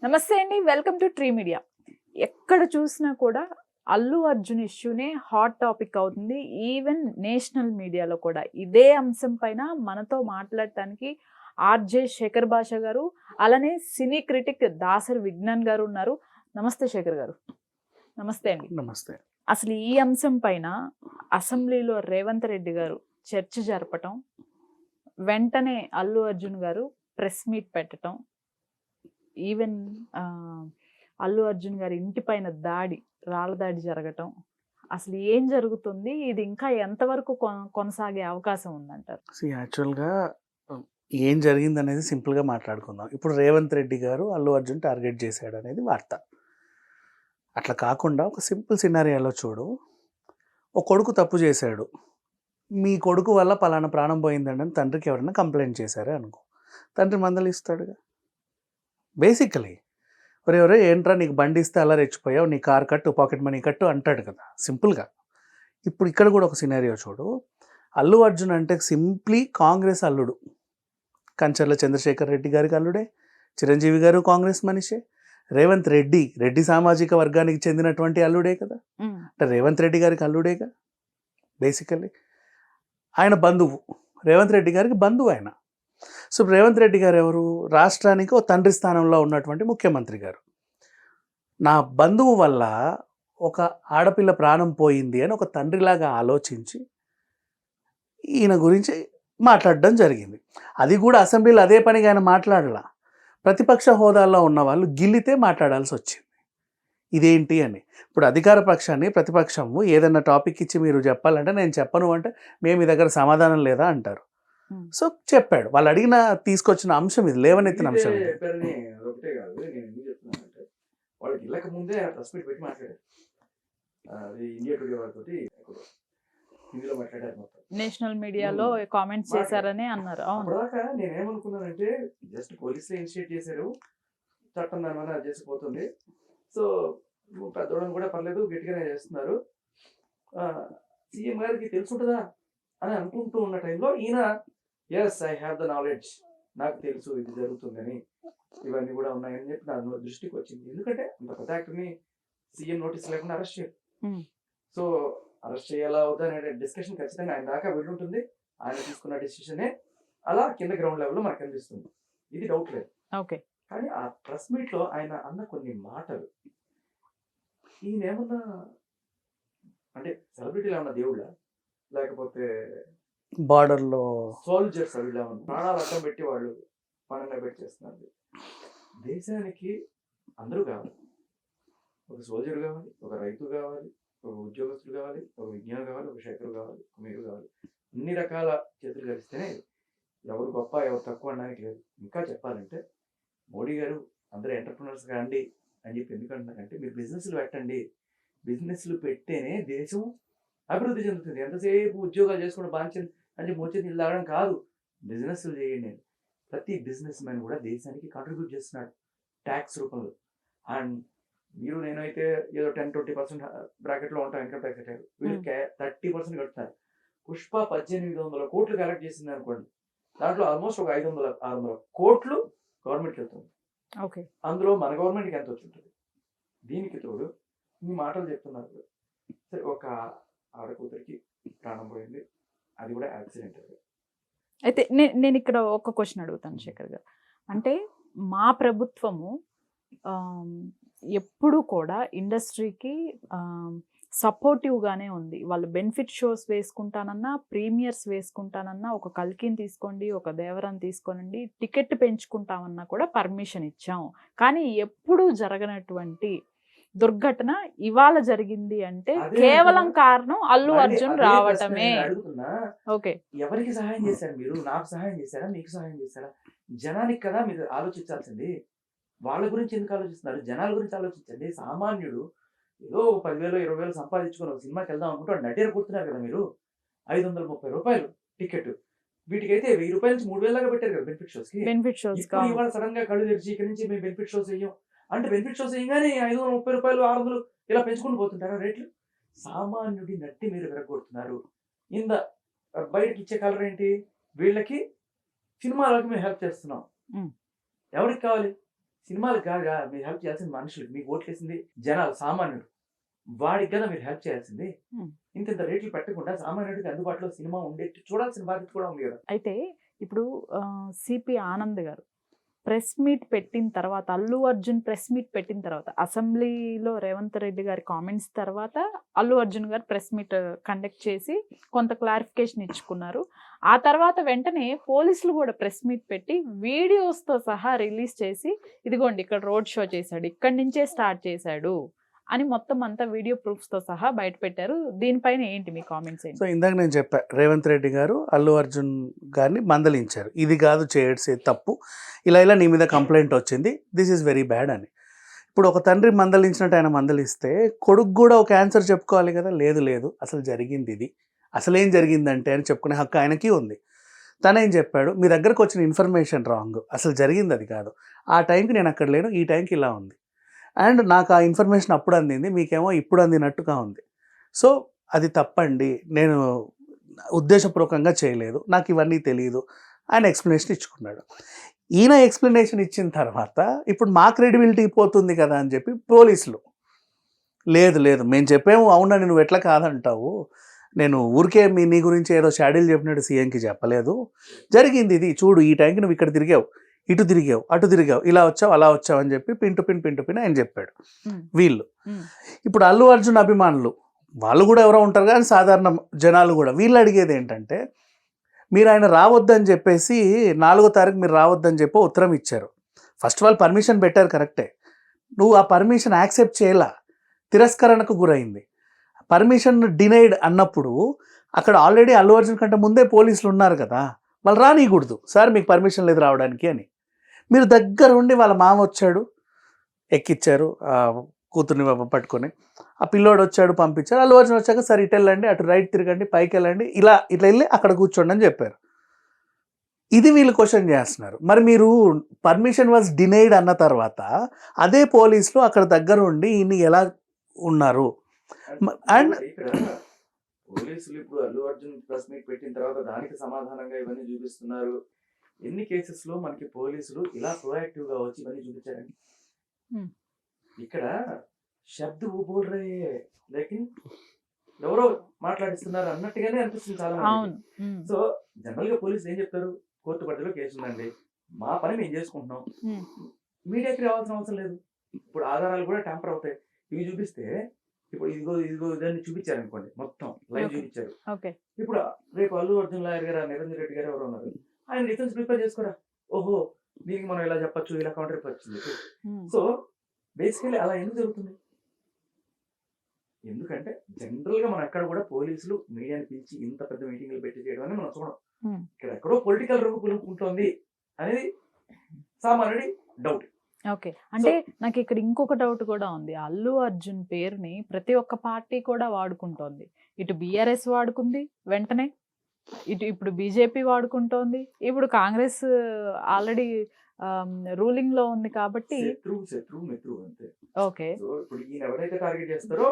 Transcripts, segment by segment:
నమస్తే అండి, welcome to tree media. ఎక్కడ చూసినా కూడా అల్లు అర్జున్ ఇష్యూనే హాట్ టాపిక్ అవుతుంది. ఈవెన్ నేషనల్ మీడియాలో కూడా ఇదే అంశం పైన మనతో మాట్లాడటానికి ఆర్జే శేఖర్ భాష గారు, అలానే సినీ క్రిటిక్ దాసరి విజ్ఞాన్ గారు ఉన్నారు. నమస్తే శేఖర్ గారు. నమస్తే అండి. నమస్తే. అసలు ఈ అంశం పైన అసెంబ్లీలో రేవంత్ రెడ్డి గారు చర్చ జరపటం, వెంటనే అల్లు అర్జున్ గారు ప్రెస్ మీట్ పెట్టడం, ఈవెన్ అల్లు అర్జున్ గారి ఇంటి పైన రాళ్ళ దాడి జరగటం, అసలు ఏం జరుగుతుంది? ఇది ఇంకా ఎంతవరకు కొనసాగే అవకాశం ఉందంటారు? యాక్చువల్గా ఏం జరిగింది అనేది సింపుల్గా మాట్లాడుకుందాం. ఇప్పుడు రేవంత్ రెడ్డి గారు అల్లు అర్జున్ టార్గెట్ చేశాడు అనేది వార్త. అట్లా కాకుండా ఒక సింపుల్ సినారియాలో చూడు, ఒక కొడుకు తప్పు చేశాడు, మీ కొడుకు వల్ల పలానా ప్రాణం పోయిందండి అని తండ్రికి ఎవరైనా కంప్లైంట్ చేశారే అనుకో, తండ్రి మందలిస్తాడుగా. బేసికలీ ఎవరెవరో ఏంట్రా నీకు బండి ఇస్తే అలా రెచ్చిపోయావు, నీ కార్ కట్టు, పాకెట్ మనీ కట్టు అంటాడు కదా సింపుల్గా. ఇప్పుడు ఇక్కడ కూడా ఒక సినారియో చూడు, అల్లు అర్జున్ అంటే సింప్లీ కాంగ్రెస్ అల్లుడు. కంచర్ల చంద్రశేఖర్ రెడ్డి గారికి అల్లుడే, చిరంజీవి గారు కాంగ్రెస్ మనిషే, రేవంత్ రెడ్డి సామాజిక వర్గానికి చెందినటువంటి అల్లుడే కదా. అంటే రేవంత్ రెడ్డి గారికి అల్లుడేగా బేసికల్లీ. ఆయన బంధువు, రేవంత్ రెడ్డి గారికి బంధువు ఆయన. సో రేవంత్ రెడ్డి గారు ఎవరు? రాష్ట్రానికి ఓ తండ్రి స్థానంలో ఉన్నటువంటి ముఖ్యమంత్రి గారు. నా బంధువు వల్ల ఒక ఆడపిల్ల ప్రాణం పోయింది అని ఒక తండ్రిలాగా ఆలోచించి ఈయన గురించి మాట్లాడడం జరిగింది. అది కూడా అసెంబ్లీలో అదే పనిగా ఆయన మాట్లాడలా. ప్రతిపక్ష హోదాల్లో ఉన్న వాళ్ళు గిల్లితే మాట్లాడాల్సి వచ్చింది ఇదేంటి అని. ఇప్పుడు అధికార పక్షాన్ని ప్రతిపక్షము ఏదన్నా టాపిక్ ఇచ్చి మీరు చెప్పాలంటే నేను చెప్పను అంటే మేము మీ దగ్గర సమాధానం లేదా అంటారు. సో చెప్పాడు, వాళ్ళు అడిగిన తీసుకొచ్చిన అంశం ఇది, లేవనెత్తిన అంశం ఇది. వాళ్ళకి వెళ్ళక ముందే ప్రెస్ మీట్ పెట్టి మాట్లాడారు. అది ఇండియా టుడే వాళ్ళతోటి హిందీలో మాట్లాడారు. మొత్తం నేషనల్ మీడియాలో కామెంట్స్ చేశారని అన్నారు. అప్పటిదాకా నేనేమనుకున్నానంటే జస్ట్ పోలీసులు ఇనిషియేట్ చేశారు, చట్టం దాని వల్ల చేసిపోతుంది, సో పెద్దోళ్ళని కూడా పర్లేదు గట్టిగానే చేస్తున్నారు, సీఎం గారికి తెలుసుంటుందా అని అనుకుంటూ ఉన్న టైంలో ఈయన as I have the knowledge, నాకు తెలుసు ఇది జరుగుతుందని, ఇవన్నీ కూడా ఉన్నాయని చెప్పి నా దృష్టికి వచ్చింది. ఎందుకంటే అంత పెద్ద యాక్టర్ని సీఎం నోటీస్ లేకుండా అరెస్ట్ చేయరు. సో అరెస్ట్ చేయాలా అవుతా అనే డిస్కషన్ ఖచ్చితంగా ఆయన దాకా వెళ్ళుంటుంది. ఆయన తీసుకున్న డెసిషనే అలా కింద గ్రౌండ్ లెవెల్లో మనకు కనిపిస్తుంది, ఇది డౌట్ లేదు. కానీ ఆ ప్రెస్ మీట్ లో ఆయన అన్న కొన్ని మాటలు, ఈయన ఏమన్నా అంటే సెలబ్రిటీలు ఏమన్నా దేవుళ్ళ, లేకపోతే బార్డర్లో సోల్జర్స్ అవి ప్రాణాలు అడ్డం పెట్టి వాళ్ళు పనంగా పెట్టి చేస్తున్నారు. దేశానికి అందరూ కావాలి, ఒక సోల్జర్ కావాలి, ఒక రైతు కావాలి, ఒక ఉద్యోగస్తులు కావాలి, ఒక విజ్ఞానం కావాలి, ఒక శేఖరు కావాలి, ఒక మీరు కావాలి. అన్ని రకాల చేతులు కలిస్తేనే ఎవరు గొప్ప ఎవరు తక్కువ అనడానికి లేదు. ఇంకా చెప్పాలంటే మోడీ గారు అందరూ ఎంటర్ప్రినర్స్ కాండి అని చెప్పి ఎందుకు అంటున్నారంటే, మీరు బిజినెస్లు పెట్టండి, బిజినెస్లు పెట్టేనే దేశం అభివృద్ధి చెందుతుంది. ఎంతసేపు ఉద్యోగాలు చేసుకుని బాంచండి అంటే మోచేతి నీళ్ళు తాగడం కాదు, బిజినెస్లు చేయండి. ప్రతి బిజినెస్ మ్యాన్ కూడా దేశానికి కాంట్రిబ్యూట్ చేస్తున్నాడు ట్యాక్స్ రూపంలో. అండ్ మీరు నేనైతే ఏదో 10-20% బ్రాకెట్లో ఉంటాం ఇన్కమ్ ట్యాక్స్ కట్టారు, వీళ్ళు 30% కడుతున్నారు. పుష్ప 1800 కోట్లు కలెక్ట్ చేసింది అనుకోండి, దాంట్లో ఆల్మోస్ట్ ఒక 500-600 కోట్లు గవర్నమెంట్కి వెళ్తుంది. అందులో మన గవర్నమెంట్కి ఎంత వచ్చి ఉంటుంది? దీనికి తోడు ఈ మాటలు చెప్తున్నారు. సరే, ఒక ఆడ కూతురికి ప్రాణం పోయింది, అది కూడా యాక్సిడెంట్. అయితే నేను ఇక్కడ ఒక క్వశ్చన్ అడుగుతాను శేఖర్ గారు. అంటే మా ప్రభుత్వము ఎప్పుడు కూడా ఇండస్ట్రీకి సపోర్టివ్గానే ఉంది. వాళ్ళు బెనిఫిట్ షోస్ వేసుకుంటానన్నా, ప్రీమియర్స్ వేసుకుంటానన్నా, ఒక కల్కిని తీసుకోండి, ఒక దేవరాన్ని తీసుకోనండి, టికెట్ పెంచుకుంటామన్నా కూడా పర్మిషన్ ఇచ్చాం. కానీ ఎప్పుడు జరగనటువంటి దుర్ఘటన ఇవాళ జరిగింది అంటే కేవలం కారణం అల్లు అర్జున్ రావటమే. ఓకే, ఎవరికి సహాయం చేశారు మీరు? నాకు సహాయం చేశారా, మీకు సహాయం చేశారా? జనానికి కదా మీరు ఆలోచించాల్సింది. వాళ్ళ గురించి ఎందుకు ఆలోచిస్తున్నారు? జనాల గురించి ఆలోచించండి. సామాన్యుడు ఏదో 10,000-20,000 సంపాదించుకొని ఒక సినిమాకి వెళ్దాం అనుకుంటే నడ్డేరు కొడుతున్నారు కదా మీరు. 530 రూపాయలు టికెట్, వీటికైతే 1000 రూపాయల నుంచి 3,000 దాకా పెట్టారు కదా బెనిఫిట్ షోస్ కి. ఇవాళ సడన్ గా కళ్ళు తెరిచి ఇక్కడ నుంచి మేము బెనిఫిట్ షోస్ వేయం అంటే, బెనిఫిట్ షోస్ వేయగానే 530 రూపాయలు 600 ఇలా పెంచుకుంటూ పోతుంటారా రేట్లు? సామాన్యుడి నట్టి మీరు విరగొడుతున్నారు. ఇంద బయటకి ఇచ్చే కలర్ ఏంటి? వీళ్ళకి సినిమాలకి మేము హెల్ప్ చేస్తున్నాం. ఎవరికి కావాలి? సినిమాలకు కాదుగా మీరు హెల్ప్ చేయాల్సింది మనుషులు, మీకు ఓట్లేసింది జనాలు, సామాన్యుడు. వాడికి కదా మీరు హెల్ప్ చేయాల్సింది. ఇంత రేట్లు పెట్టకుండా సామాన్యుడికి అందుబాటులో సినిమా ఉండేట్టు చూడాల్సిన బాధ్యత కూడా ఉంది కదా. అయితే ఇప్పుడు సిపి ఆనంద్ గారు ప్రెస్ మీట్ పెట్టిన తర్వాత, అల్లు అర్జున్ ప్రెస్ మీట్ పెట్టిన తర్వాత, అసెంబ్లీలో రేవంత్ రెడ్డి గారి కామెంట్స్ తర్వాత అల్లు అర్జున్ గారు ప్రెస్ మీట్ కండక్ట్ చేసి కొంత క్లారిఫికేషన్ ఇచ్చుకున్నారు. ఆ తర్వాత వెంటనే పోలీసులు కూడా ప్రెస్ మీట్ పెట్టి వీడియోస్తో సహా రిలీజ్ చేసి, ఇదిగోండి ఇక్కడ రోడ్ షో చేశాడు, ఇక్కడి నుంచే స్టార్ట్ చేశాడు అని మొత్తం అంతా వీడియో ప్రూఫ్స్తో సహా బయట పెట్టారు. దీనిపైన ఏంటి మీ కామెంట్స్ ఏంటి? సో ఇందాక నేను చెప్పా, రేవంత్ రెడ్డి గారు అల్లు అర్జున్ గారిని మందలించారు, ఇది కాదు చేసేది తప్పు, ఇలా నీ మీద కంప్లైంట్ వచ్చింది, దిస్ ఈజ్ వెరీ బ్యాడ్ అని. ఇప్పుడు ఒక తండ్రి మందలించినట్టు ఆయన మందలిస్తే కొడుకు కూడా ఒక ఆన్సర్ చెప్పుకోవాలి కదా. లేదు అసలు జరిగింది ఇది, అసలు ఏం జరిగిందంటే అని చెప్పుకునే హక్కు ఆయనకి ఉంది. తనేం చెప్పాడు, మీ దగ్గరకు వచ్చిన ఇన్ఫర్మేషన్ రాంగ్, అసలు జరిగింది అది కాదు, ఆ టైంకి నేను అక్కడ లేను, ఈ టైంకి ఇలా ఉంది, అండ్ నాకు ఆ ఇన్ఫర్మేషన్ అప్పుడు అందింది, మీకేమో ఇప్పుడు అందినట్టుగా ఉంది. సో అది తప్పండి, నేను ఉద్దేశపూర్వకంగా చేయలేదు, నాకు ఇవన్నీ తెలియదు, ఆయన ఎక్స్ప్లెనేషన్ ఇచ్చుకున్నాడు. ఈయన ఎక్స్ప్లెనేషన్ ఇచ్చిన తర్వాత ఇప్పుడు మా క్రెడిబిలిటీ పోతుంది కదా అని చెప్పి పోలీసులు, లేదు మేము చెప్పాము, అవునండి నువ్వు ఎట్లా కాదంటావు, నేను ఊరికే నీ గురించి ఏదో షాడీలు చెప్పినట్టు సీఎంకి చెప్పలేదు, జరిగింది ఇది చూడు, ఈ టైంకి నువ్వు ఇక్కడ తిరిగావు, ఇటు తిరిగావు, అటు తిరిగావు, ఇలా వచ్చావు అలా వచ్చావు అని చెప్పి పింటు పిన్ ఆయన చెప్పాడు. వీళ్ళు ఇప్పుడు అల్లు అర్జున్ అభిమానులు వాళ్ళు కూడా ఎవరో ఉంటారు కానీ సాధారణ జనాలు కూడా వీళ్ళు అడిగేది ఏంటంటే, మీరు ఆయన రావద్దని చెప్పేసి 4వ తారీఖు మీరు రావద్దని చెప్పి ఉత్తరం ఇచ్చారు. ఫస్ట్ ఆఫ్ ఆల్ పర్మిషన్ పెట్టారు కరెక్టే, నువ్వు ఆ పర్మిషన్ యాక్సెప్ట్ చేయలా, తిరస్కరణకు గురైంది. పర్మిషన్ డినైడ్ అన్నప్పుడు అక్కడ ఆల్రెడీ అల్లు అర్జున్ కంటే ముందే పోలీసులు ఉన్నారు కదా, వాళ్ళు రానియకూడదు, సార్ మీకు పర్మిషన్ లేదు రావడానికి అని. మీరు దగ్గర ఉండి వాళ్ళ మామ వచ్చాడు, ఎక్కిచ్చారు కూతుర్ని పట్టుకొని, ఆ పిల్లోడు వచ్చాడు పంపించారు, అల్లు అర్జున్ వచ్చాక సరే ఇటు వెళ్ళండి, అటు రైట్ తిరగండి, పైకి వెళ్ళండి, ఇట్లా వెళ్ళి అక్కడ కూర్చోండి అని చెప్పారు. ఇది వీళ్ళు క్వశ్చన్ చేస్తున్నారు. మరి మీరు పర్మిషన్ వాజ్ డినైడ్ అన్న తర్వాత అదే పోలీసులు అక్కడ దగ్గర ఉండి ఇన్ని ఎలా ఉన్నారు? అండ్ ఇక్కడ పోలీసులు ఇప్పుడు అల్లు అర్జున్ ప్రెస్ మీట్ పెట్టిన తర్వాత దానికి సమాధానంగా ఇవన్నీ చూపిస్తున్నారు. ఎన్ని కేసెస్ లో మనకి పోలీసులు ఇలా ప్రొయాక్టివ్ గా వచ్చి ఇవన్నీ చూపించారండి. ఇక్కడ శబ్ద బోల్ రే లేకిన్ ఎవరో మాట్లాడిస్తున్నారు అన్నట్టుగానే అనిపిస్తుంది చాలా మంది. సో జనరల్ గా పోలీసులు ఏం చెప్తారు, కోర్టు పరిధిలో కేసు ఉందండి, మా పని మేము చేసుకుంటున్నాం, మీడియాకి రావాల్సిన అవసరం లేదు. ఇప్పుడు ఆధారాలు కూడా ట్యాంపర్ అవుతాయి, ఇవి చూపిస్తే ఇప్పుడు ఇదిగో దాన్ని చూపించారు అనుకోండి, మొత్తం లైవ్ చూపించారు. ఇప్పుడు రేపు అల్లు అర్జున్ లాయర్ గారు నిరంజన్ రెడ్డి గారు ఎవరు ఉన్నారు, ఆయన డిఫెన్స్ ప్రిపేర్ చేసుకోరా, ఓహో దీనికి మనం ఇలా చెప్పచ్చు, ఇలా కౌంటర్ చెప్పచ్చు. సో బేసికలీ అలా ఎందుకు జరుగుతుంది? ఎందుకంటే జనరల్ గా మనం ఎక్కడ కూడా పోలీసులు మీడియాని పిలిచి ఇంత పెద్ద మీటింగ్లు పెట్టి చేయడం అని మనం చూడం. ఇక్కడ ఎక్కడో పొలిటికల్ రంగు పులుపుకుంటోంది అనేది సామాన్యుడి డౌట్. ఓకే, అంటే నాకు ఇక్కడ ఇంకొక డౌట్ కూడా ఉంది. అల్లు అర్జున్ పేరుని ప్రతి ఒక్క పార్టీ కూడా వాడుకుంటోంది. ఇటు బీఆర్ఎస్ వాడుకుంది వెంటనే, ఇప్పుడు బీజేపీ వాడుకుంటోంది, ఇప్పుడు కాంగ్రెస్ ఆల్రెడీ రూలింగ్ లో ఉంది కాబట్టి శత్రువు మిత్రువు అంతే. ఓకే, ఇప్పుడు ఈయన ఎవరైతే టార్గెట్ చేస్తారో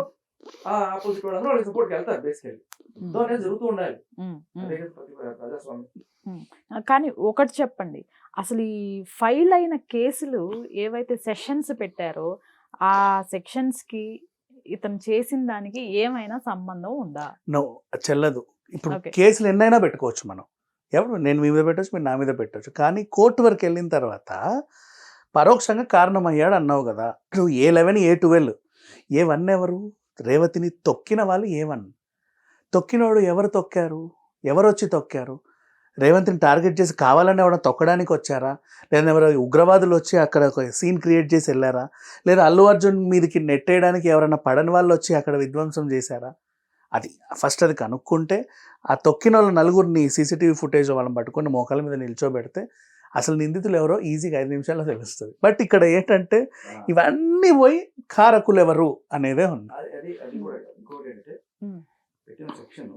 ఆ ఆపోజిట్ వాళ్ళందరూ వాళ్ళకి సపోర్ట్ వెళ్తారు. బేసికలీ జరుగుతూ ఉండాలి, ప్రజాస్వామ్యం. కానీ ఒకటి చెప్పండి, అసలు ఈ ఫైల్ అయిన కేసులు ఏవైతే సెషన్స్ పెట్టారో ఆ సెక్షన్స్ కి ఇతను చేసిన దానికి ఏమైనా సంబంధం ఉందా? నో, చెల్లదు. ఇప్పుడు కేసులు ఎన్నైనా పెట్టుకోవచ్చు మనం, ఎవరు నేను మీ మీద పెట్టవచ్చు, మీరు నా మీద పెట్టవచ్చు, కానీ కోర్టు వరకు వెళ్ళిన తర్వాత పరోక్షంగా కారణమయ్యాడు అన్నావు కదా. నువ్వు A11 A12 A1 ఎవరు? రేవతిని తొక్కిన వాళ్ళు A1. తొక్కినోడు ఎవరు తొక్కారు, ఎవరు వచ్చి తొక్కారు? రేవంత్ని టార్గెట్ చేసి కావాలని ఎవరైనా తొక్కడానికి వచ్చారా, లేదా ఎవరో ఉగ్రవాదులు వచ్చి అక్కడ ఒక సీన్ క్రియేట్ చేసి వెళ్ళారా, లేదా అల్లు అర్జున్ మీదకి నెట్టేయడానికి ఎవరైనా పడని వాళ్ళు వచ్చి అక్కడ విధ్వంసం చేశారా? అది ఫస్ట్ అది కనుక్కుంటే ఆ తొక్కిన వాళ్ళ నలుగురిని సీసీటీవీ ఫుటేజ్ వాళ్ళని పట్టుకొని మోకాల మీద నిల్చోబెడితే అసలు నిందితులు ఎవరో ఈజీగా 5 నిమిషాల్లో తెలుస్తుంది. బట్ ఇక్కడ ఏంటంటే ఇవన్నీ పోయి కారకులు ఎవరు అనేదే ఉంది. ఇంకోటి ఏంటంటే పెట్టిన సెక్షన్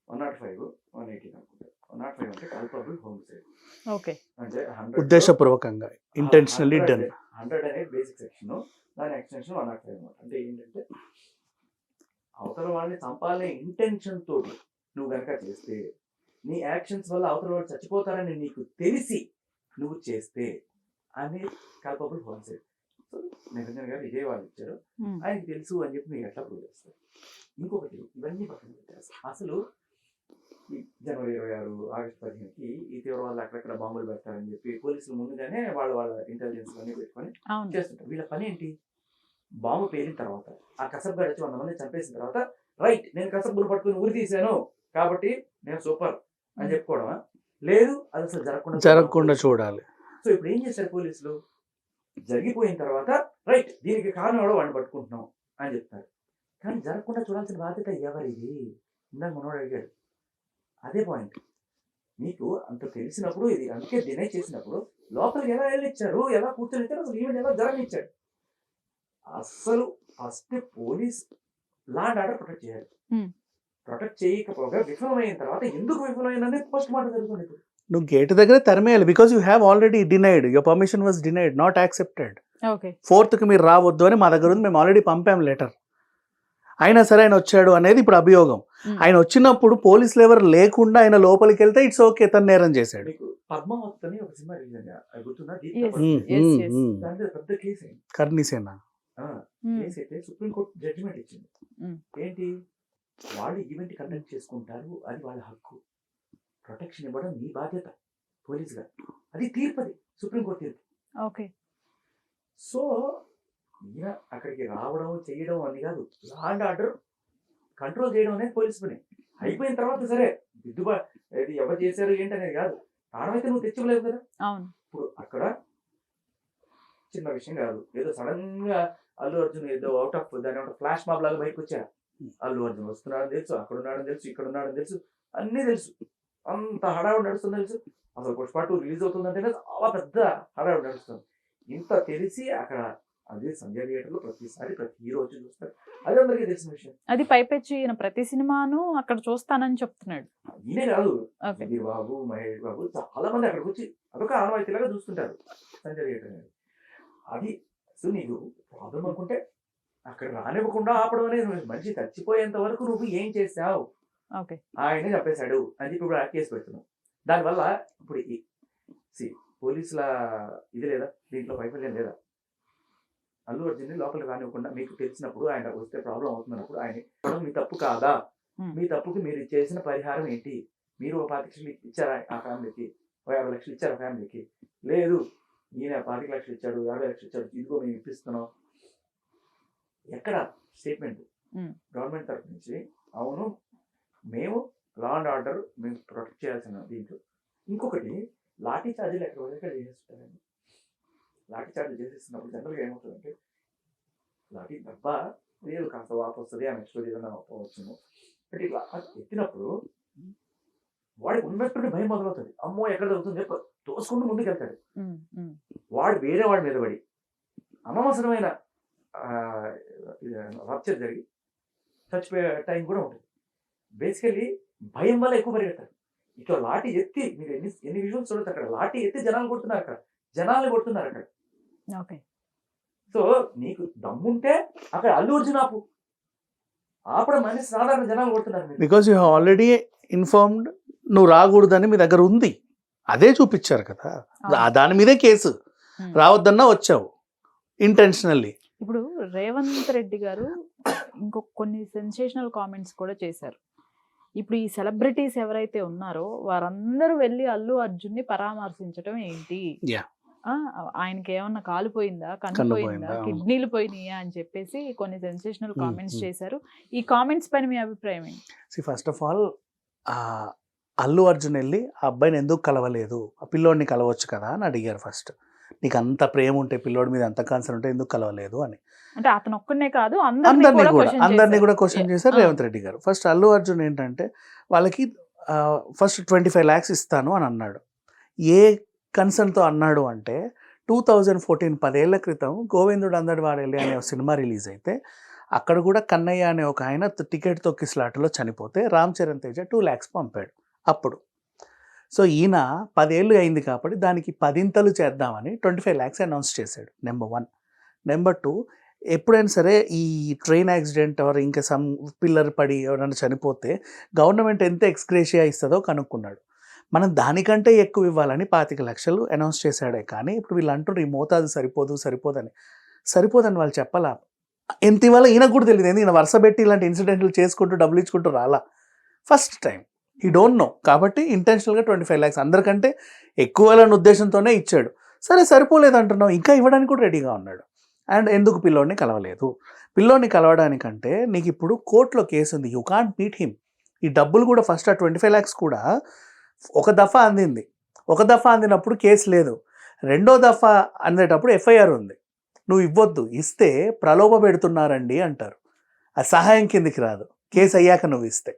105, 118 అనుకుంటా. 105 అంటే కల్పబుల్ హోమిసైడ్. ఓకే, అంటే ఉద్దేశపూర్వకంగా ఇంటెన్షనల్లీ డన్. 100 అనేది బేసిక్ సెక్షన్, దాని ఎక్స్టెన్షన్ 105 అన్నమాట. అంటే ఏంటంటే అవతల వాళ్ళని చంపాలనే ఇంటెన్షన్ తోటి నువ్వు కనుక చేస్తే, నీ యాక్షన్స్ వల్ల అవతల వాళ్ళు చచ్చిపోతారని నీకు తెలిసి నువ్వు చేస్తే అని కల్పబుల్ హోల్సేల్. సో నిరంజన్ గారు ఇదే వాళ్ళు ఇచ్చారు, ఉమ్, ఆయనకి తెలుసు అని చెప్పి మీరు ఎట్లా ప్రూవ్ చేస్తారు? ఇంకొకటి, ఇవన్నీ పక్కన పెట్టారు. అసలు ఈ జనవరి 26, ఆగస్టు 15కి ఈ తీవ్రవాదులు అక్కడక్కడ బాంబులు పెడతారని చెప్పి పోలీసులు ముందుగానే వాళ్ళ ఇంటెలిజెన్స్ అన్ని పెట్టుకొని అవును. చేస్తుంటారు. వీళ్ళ పని ఏంటి? బాంబు పేలిన తర్వాత ఆ కసబ్ గారు వచ్చి 100 మంది చంపేసిన తర్వాత రైట్ నేను కసబ్బును పట్టుకుని ఉరి తీశాను కాబట్టి నేను సూపర్ అని చెప్పుకోవడమా? లేదు, అది అసలు జరగకుండా చూడాలి. సో ఇప్పుడు ఏం చేశారు పోలీసులు? జరిగిపోయిన తర్వాత రైట్ దీనికి కారణం ఎవడో వాడిని పట్టుకుంటున్నాం అని చెప్తారు. కానీ జరగకుండా చూడాల్సిన బాధ్యత ఎవరిది? ఇందాక మనోడు అడిగాడు, అదే పాయింట్. మీకు అంత తెలిసినప్పుడు, ఇది అందుకే డినై చేసినప్పుడు లోపలికి ఎలా వెళ్ళిచ్చారు, ఎలా కూర్చొని ఇచ్చారు, అసలు ఈవెంట్ ఎలా జరగనిచ్చాడు? అస్సలు first police law and order protect చేయాలి. Hmm. ప్రొటెక్ట్ చేయకపోగా విఫలమైన తర్వాత ఎందుకు విఫలమైందని పోస్ట్ మార్టం జరుగుతుంది. ఇప్పుడు నువ్వు గేట్ దగ్గర తరిమేయాలి, because you have already denied, your permission was denied, not accepted. Okay. 4th మీరు రావద్దు అని మా దగ్గర ఉంది, మేము ఆల్రెడీ పంపాం లెటర్. అయినా సరే ఆయన వచ్చాడు అనేది ఇప్పుడు అభియోగం. Hmm. ఆయన వచ్చినప్పుడు పోలీసులు ఎవరు లేకుండా ఆయన లోపలికి వెళ్తే ఇట్స్ ఓకే, తను నేరం చేశాడు. మీకు పద్మావత్ అని ఒక సినిమా రిలీజ్ అయింది, అది గుర్తుందా? Yes. ఉమ్, Yes, ఉమ్, yes. ఉమ్. దాని మీద పెద్ద కేసు అయింది. కర్ణిసేన. ఉమ్, కేసు అయితే సుప్రీంకోర్టు జడ్జిమెంట్ ఇచ్చింది. Hmm. ఏంటి? వాళ్ళు ఈవెంట్ కండక్ట్ చేసుకుంటారు, అది వాళ్ళ హక్కు. ప్రొటెక్షన్ ఇవ్వడం మీ బాధ్యత పోలీసుగా. అది తీర్పు, అది సుప్రీంకోర్టు తీర్పు. ఓకే. సో ఈయన అక్కడికి రావడం చేయడం అని కాదు, లా అండ్ ఆర్డర్ కంట్రోల్ చేయడం అనేది పోలీసు పని. అయిపోయిన తర్వాత సరే ఇది ఎవరు చేశారు ఏంటి అనేది కాదు, ప్రాణం అయితే నువ్వు తెచ్చివ్వలేవు కదా. అవును. ఇప్పుడు అక్కడ చిన్న విషయం కాదు, ఏదో సడన్ గా అల్లు అర్జున్ ఏదో అవుట్ ఆఫ్ దాని ఫ్లాష్ మాబ్ లాగా బయటకు వచ్చా. అల్లు అర్జున్ వస్తున్నాడని తెలుసు, అక్కడ ఉన్నాడని తెలుసు, ఇక్కడ ఉన్నాడని తెలుసు, అన్నీ తెలుసు, అంత హడావుడి నడుస్తుంది తెలుసు. అసలు పుష్ప 2 రిలీజ్ అవుతుందంటేనే చాలా పెద్ద హడావుడి నడుస్తుంది. ఇంత తెలిసి అక్కడ అదే సంజయ్ థియేటర్లో ప్రతిసారి ప్రతి హీరో వచ్చి చూస్తారు, అది అందరికీ తెలిసిన విషయం. అది పైపెచ్చి ఈయన ప్రతి సినిమాను అక్కడ చూస్తానని చెప్తున్నాడు. ఈయనే కాదు, ఓకే. సుధీర్ బాబు, మహేష్ బాబు చాలా మంది అక్కడికి వచ్చి అదొక ఆనవాయితీలాగా చూస్తుంటారు సంజయ్ థియేటర్ అనేది. అది సో నీకు ప్రాబ్లం అనుకుంటే అక్కడ రానివ్వకుండా ఆపడం అనేది, మనిషి చచ్చిపోయేంత వరకు నువ్వు ఏం చేసావు, ఓకే. ఆయనే చంపేశాడు అని చెప్పి ఇప్పుడు కేసు పెడుతున్నావు. దానివల్ల ఇప్పుడు పోలీసుల ఇది లేదా, దీంట్లో వైఫల్యం లేదా? అల్లు అర్జున్ని లోపలికి రానివ్వకుండా మీకు తెలిసినప్పుడు ఆయన వస్తే ప్రాబ్లం అవుతున్నప్పుడు ఆయన చెప్పడం మీ తప్పు కాదా? మీ తప్పుకి మీరు చేసిన పరిహారం ఏంటి? మీరు 25 లక్షలు ఇచ్చారా ఆ ఫ్యామిలీకి, 50 లక్షలు ఇచ్చారా ఫ్యామిలీకి? లేదు, ఈయన 25 లక్షలు ఇచ్చాడు, 50 లక్షలు ఇచ్చాడు, ఇదిగో మేము ఇప్పిస్తున్నాం. ఎక్కడ స్టేట్మెంట్ గవర్నమెంట్ తరఫు నుంచి? అవును, మేము లా అండ్ ఆర్డర్ మేము ప్రొటెక్ట్ చేయాల్సిన దీంట్లో. ఇంకొకటి, లాఠీ చార్జీలు ఎక్కడ చేసేస్తారండి. లాఠీ చార్జీలు చేసేస్తున్నప్పుడు జనరల్గా ఏమవుతుందంటే, లాఠీ డబ్బా లేదు కాస్త వాపు వస్తుంది, ఆ నెక్స్ట్ ఏదైనా వచ్చును, బట్ ఇట్లా ఎత్తినప్పుడు వాడికి ఉన్నట్టుండి భయం మొదలవుతుంది. అమ్మో ఎక్కడ అవుతుంది తోసుకుంటూ ముందుకు వెళ్తాడు. వాడు వేరే వాడి మీద పడి అనవసరమైన రప్చర్ జరిగి చచ్చిపోయే టైం కూడా ఉంటుంది. బేసికలీ భయం వల్ల ఎక్కువ పరిగెడతారు. ఇట్లా లాఠీ ఎత్తి మీరు ఎన్ని విజువల్స్ చూడొచ్చు, అక్కడ లాఠీ ఎత్తి జనాలు కొడుతున్నారు, అక్కడ జనాలు కొడుతున్నారు అక్కడ. ఓకే. సో నీకు దమ్ముంటే అక్కడ అల్లు అర్జున్ ఆపడం మనిషి సాధారణ జనాలు కొడుతున్నారు. Because you have already informed నువ్వు రాకూడదని మీ దగ్గర ఉంది, అదే చూపించారు కదా, దాని మీదే కేసు. రావద్దన్నా వచ్చావు ఇంటెన్షనల్లీ. ఇప్పుడు రేవంత్ రెడ్డి గారు కొన్ని సెన్సేషనల్ కామెంట్స్ కూడా చేశారు. ఇప్పుడు ఈ సెలబ్రిటీస్ ఎవరైతే ఉన్నారో వారందరూ వెళ్ళి అల్లు అర్జున్ని పరామర్శించడం ఏంటి? ఆయనకి ఏమన్నా కాలిపోయిందా, కన్ను పోయిందా, కిడ్నీలు పోయినాయా అని చెప్పేసి కొన్ని సెన్సేషనల్ కామెంట్స్ చేశారు. ఈ కామెంట్స్ పైన మీ అభిప్రాయం ఏంటి? First of all Allu Arjun వెళ్ళి ఆ అబ్బాయిని ఎందుకు కలవలేదు, ఆ పిల్లోడిని కలవచ్చు కదా అని అడిగారు. ఫస్ట్ నీకు అంత ప్రేమ ఉంటే, పిల్లోడి మీద అంత కాన్సర్న్ ఉంటే ఎందుకు కలవలేదు అని. అంటే అతను ఒక్కనే కాదు, అందరినీ కూడా క్వశ్చన్ చేశారు రేవంత్ రెడ్డి గారు. ఫస్ట్ అల్లు అర్జున్ ఏంటంటే వాళ్ళకి ఫస్ట్ 25 lakhs ఇస్తాను అని అన్నాడు. ఏ కన్సర్న్తో అన్నాడు అంటే 2014 10 ఏళ్ల క్రితం గోవిందుడు అందడి వాడేలి అనే సినిమా రిలీజ్ అయితే అక్కడ కూడా కన్నయ్య అనే ఒక ఆయన టికెట్ తొక్కి స్లాట్లో చనిపోతే రామ్ చరణ్ తేజ 2 lakhs పంపాడు అప్పుడు. సో ఈయన 10 ఏళ్ళు అయింది కాబట్టి దానికి 10 చేద్దామని 25 lakhs అనౌన్స్ చేశాడు. నెంబర్ 1. నెంబర్ 2, ఎప్పుడైనా సరే ఈ ట్రైన్ యాక్సిడెంట్ ఆర్ ఇంకా సమ్ పిల్లర్ పడి ఎవరైనా చనిపోతే గవర్నమెంట్ ఎంత ఎక్స్గ్రేషియా ఇస్తుందో కనుక్కున్నాడు. మనం దానికంటే ఎక్కువ ఇవ్వాలని 25 లక్షలు అనౌన్స్ చేశాడే కానీ ఇప్పుడు వీళ్ళు అంటున్నారు ఈ మోతాదు సరిపోదని వాళ్ళు చెప్పాలా. ఎంత ఇవ్వాలో ఈయనకు కూడా తెలియదు. ఈయన వరుస పెట్టి ఇలాంటి ఇన్సిడెంట్లు చేసుకుంటూ డబ్బులు ఇచ్చుకుంటూ రాలా, ఫస్ట్ టైం ఈ డోంట్ నో. కాబట్టి ఇంటెన్షనల్గా 25 lakhs అందరికంటే ఎక్కువ అనే ఉద్దేశంతోనే ఇచ్చాడు. సరే సరిపోలేదు అంటున్నావు, ఇంకా ఇవ్వడానికి కూడా రెడీగా ఉన్నాడు. అండ్ ఎందుకు పిల్లోడిని కలవలేదు? పిల్లోడిని కలవడానికంటే నీకు ఇప్పుడు కోర్టులో కేసు ఉంది, యూ కాంట్ బీట్ హిమ్. ఈ డబ్బులు కూడా ఫస్ట్ ఆ 25 lakhs కూడా ఒక దఫా అందింది. ఒక దఫా అందినప్పుడు కేసు లేదు, రెండో దఫా అందేటప్పుడు ఎఫ్ఐఆర్ ఉంది. నువ్వు ఇవ్వద్దు, ఇస్తే ప్రలోభ పెడుతున్నారండి అంటారు, ఆ సహాయం కిందికి రాదు. కేసు అయ్యాక నువ్వు ఇస్తే.